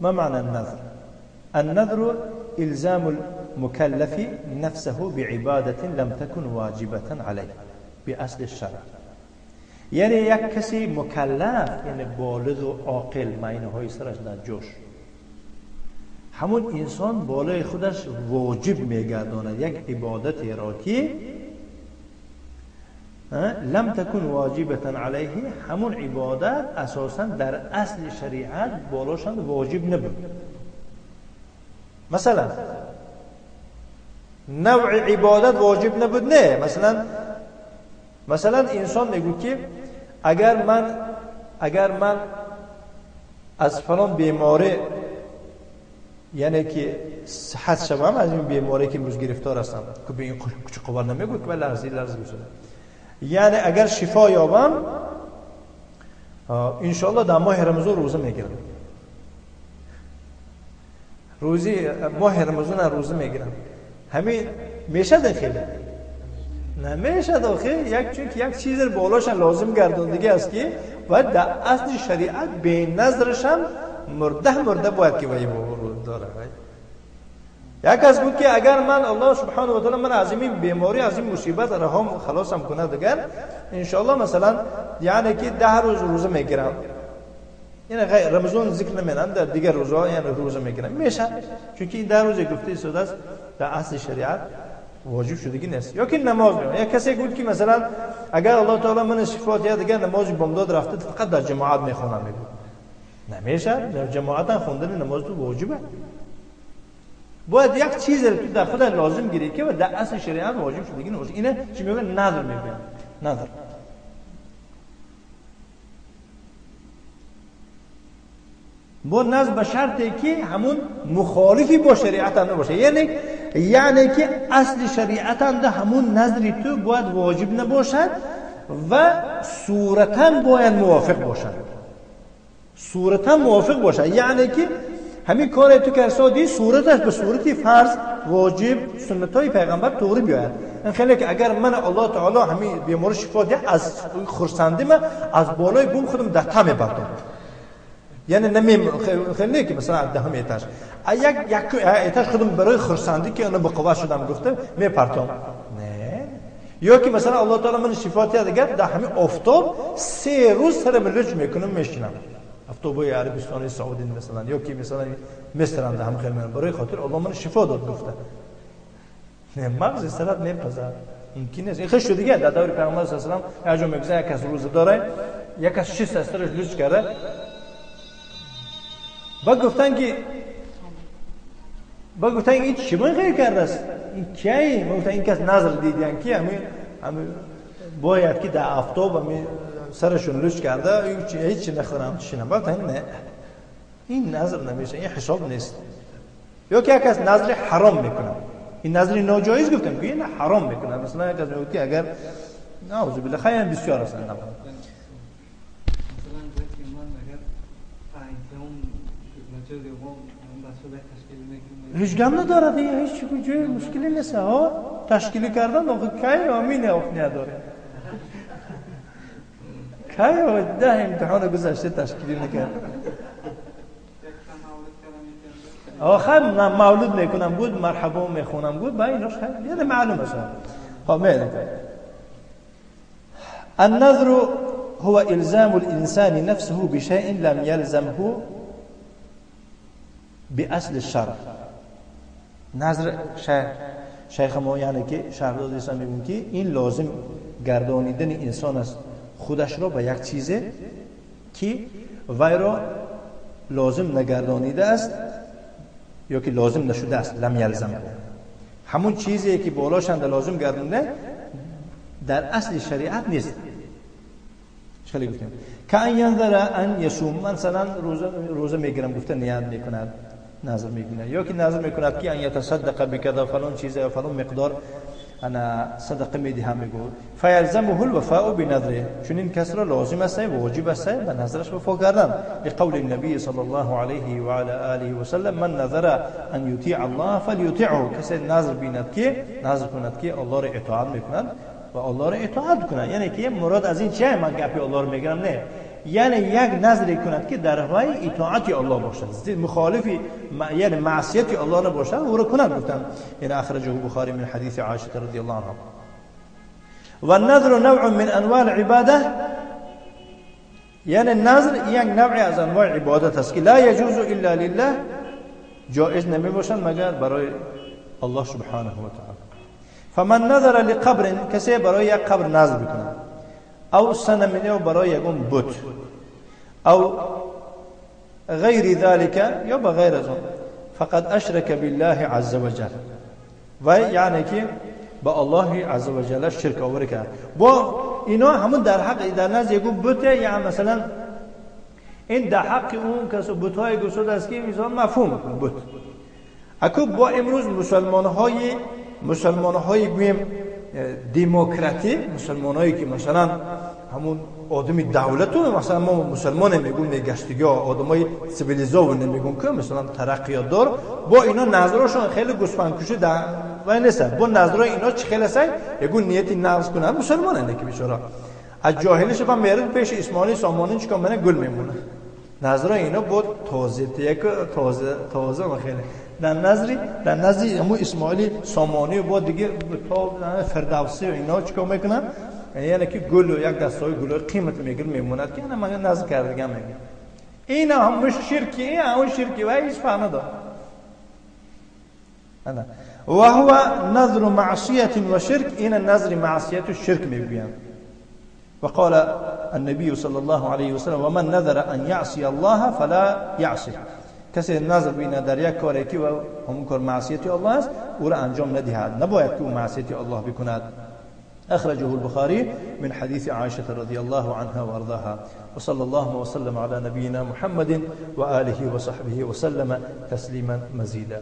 ما معنى النذر؟ النذر الزام المكلف نفسه بعبادة لم تكن واجبة عليه بأصل الشرع. یعنی یک کسی مکلف یعنی بالغ و عاقل معنی های سرش در جوش، همون انسان بالای خودش واجب میگرداند یک عبادتی را که لم تکن واجبتا علیه، همون عبادت اساسا در اصل شریعت بالاشان واجب نبود. مثلا نوع عبادت واجب نبود نه. مثلا انسان میگه که اگر من از فلان بیماری یعنی که صحت شوم از این بیماری که امروز گرفتار هستم که به این کوچه قبار نمیگوید که لرزی بشه، یعنی اگر شفا یابم انشاءالله در ماه رمضان روزه میگیرم، ماه رمضان روزه میگیرم. همین میشه داخل نمیشه داخل چون یک چیز رو بالاش لازم گرداندگی است که و در اصل شریعت به نظرش هم مرده باید که وای داره. یک از بود که اگر من الله سبحانه و تعالی من از این بیماری از این مصیبت رهام خلاصم کنه دیگر ان شاء الله مثلا یعنی که 10 روز روزه میگیرم، یعنی غیر رمضان ذکر نمیدن در دیگر روزها یعنی روزه میگیرم میشه، چون که این 10 روز گفته شده است در اصل شریعت واجب شدگی نیست. یا که نماز میخونه، یا کسی گفت که مثلا اگر الله تعالی من شفا داد دیگر نماز بامداد رفته فقط در جماعت میخونم میگه نمیشه. در جماعت خوندن نماز تو واجبه. باید یک چیز رو در خود لازم گیری که در اصل شریعت واجب شدگی نیست. اینه چی میگن؟ نذر میگن. نذر با نذر به شرطی که همون مخالفی با شریعت هم نباشه، یعنی که اصل شریعت هم ده همون نذری تو باید واجب نباشد و صورتا باید موافق باشد. صورتا موافق باشد یعنی که همین کاری تو که سادی صورتش به صورتی فرض واجب سنتای پیغمبر طوری بیاید. این خیلی که اگر من الله تعالی همین بیماری شفا ده از خرسندی من از بالای بوم خودم در تم بردم یعنی خیلی که مثلا دهم ایتاش یک ایتاش خودم برای خرسندی که اونو به قوا شدم گفته میپرتم نه، یا که مثلا الله تعالی من صفاتی دیگر در همین آفتاب 3 روز سر ملج میکنم میشینم آفتابای عربستان سعودی مثلا، یا که مثلا مصر هم هم خیلی من برای خاطر الله من شفا داد گفته نه مغز سرت نمیپذیر ممکن نیست. این خیلی دیگه در دور پیامبر صلی الله علیه و آله میگه یک کس روزه داره یک کس 6 سرش لج کرده با گفتن که این چی غیر کرده است این کیه؟ گفتن این کس نظر دیدن که همین باید که در آفتاب همین سرشون لج کرده هیچ نخورم چیزی گفتن نه این نظر نمیشه، این حساب نیست. یا که یک کس نظر حرام میکنه این نظر ناجایز گفتم که این حرام میکنه، مثلا یک کس میگه اگر نعوذ بالله خیلی بسیار است مثلا هیچ گم نداره دیگه، هیچ جای مشکلی نیست ها تشکیل کردن آخه کی آمین آخه نداره کی 10 امتحان گذشته تشکیلی نکرد آخر مولود میکنم بود مرحبا میخونم بود با ایناش خیلی یعنی معلوم است ها میاد. النذر هو الزام الانسان نفسه بشيء لم يلزمه باصل الشرع. نظر شیخ ما یعنی که شهرداد اسلام میگن که این لازم گردانیدن انسان است خودش را به یک چیزه که وی را لازم نگردانیده است یا که لازم نشده است لم یلزم همون چیزی که بالاشند لازم گردانده در اصل شریعت نیست. چخلی گفتیم که ان ینذر ان یصوم مثلا روزه میگیرم گفته نیت میکند نظر میکنه یا که نظر میکند که ان یتصدق بکذا فلان چیز یا فلان مقدار انا صدقه میدهم میگه فیلزمه الوفاء بنذره چون این کس را لازم است و واجب است به نظرش وفا کردن لقول النبي صلی الله علیه و علی آله و سلم من نذر ان یطیع الله فلیطیعه کسی نظر بیند که نظر کند که الله را اطاعت میکند و الله را اطاعت کند یعنی که مراد از این چیه من گپی الله رو میگم نه یعنی یک نظری کند که در راه اطاعت الله باشد مخالف یعنی معصیت الله نباشد او را کند گفتم یعنی اخرجه بخاری من حدیث عایشه رضی الله عنها. و النذر نوع من انواع العباده یعنی نظر یک نوع از انواع عبادت است که لا يجوز الا لله جایز نمی باشد مگر برای الله سبحانه و تعالی. فمن نذر لقبر کسی برای یک قبر نذر بکند او صنم یا برای یگون بت او غیر ذلك یا بغیر از اون فقد اشرک بالله عز وجل و یعنی که با الله عز وجل شرک آوری کرد. با اینا همون در حق در نزد یگون بت یعنی مثلا این در حق اون کس بت‌های گشوده است که مثلا مفهوم بت اکو با امروز مسلمان‌های گویم دموکراتی مسلمانایی که مثلا همون آدمی دولتو مثلا ما مسلمان میگیم نگشتگی آدمای سیویلیزو نمیگیم که مثلا ترقیات دار با اینا نظرشون خیلی گوسفندکشی در و نیست با نظرای اینا چه خیلی سعی یگون نیتی نقض کنن مسلمانه که بیچاره از جاهلیش هم میرد پیش اسماعیل سامانی چیکار منه گل میمونه نظرای اینا بود تازه خیلی در نظری همون اسماعیلی سامانی و بعد دیگه تا فردوسی و اینا چیکار میکنن یعنی که گل و یک دستای گل قیمت میگیره میموند که من نظر کردم میگم اینا هم شرکی اون شرکی و هیچ فهم نداره انا و هو نذر معصیه و شرک این نذر معصیت و شرک میگویند. وقال النبي صلى الله عليه وسلم ومن نذر ان يعصي الله فلا يعصي کسی نظر بینه در یک کاری که همون کار معصیت الله است او را انجام ندهد نباید که او معصیت الله بکند. اخرجه البخاري من حديث عائشة رضي الله عنها وارضاها وصلى الله وسلم على نبينا محمد وآله وصحبه وسلم تسليما مزيدا.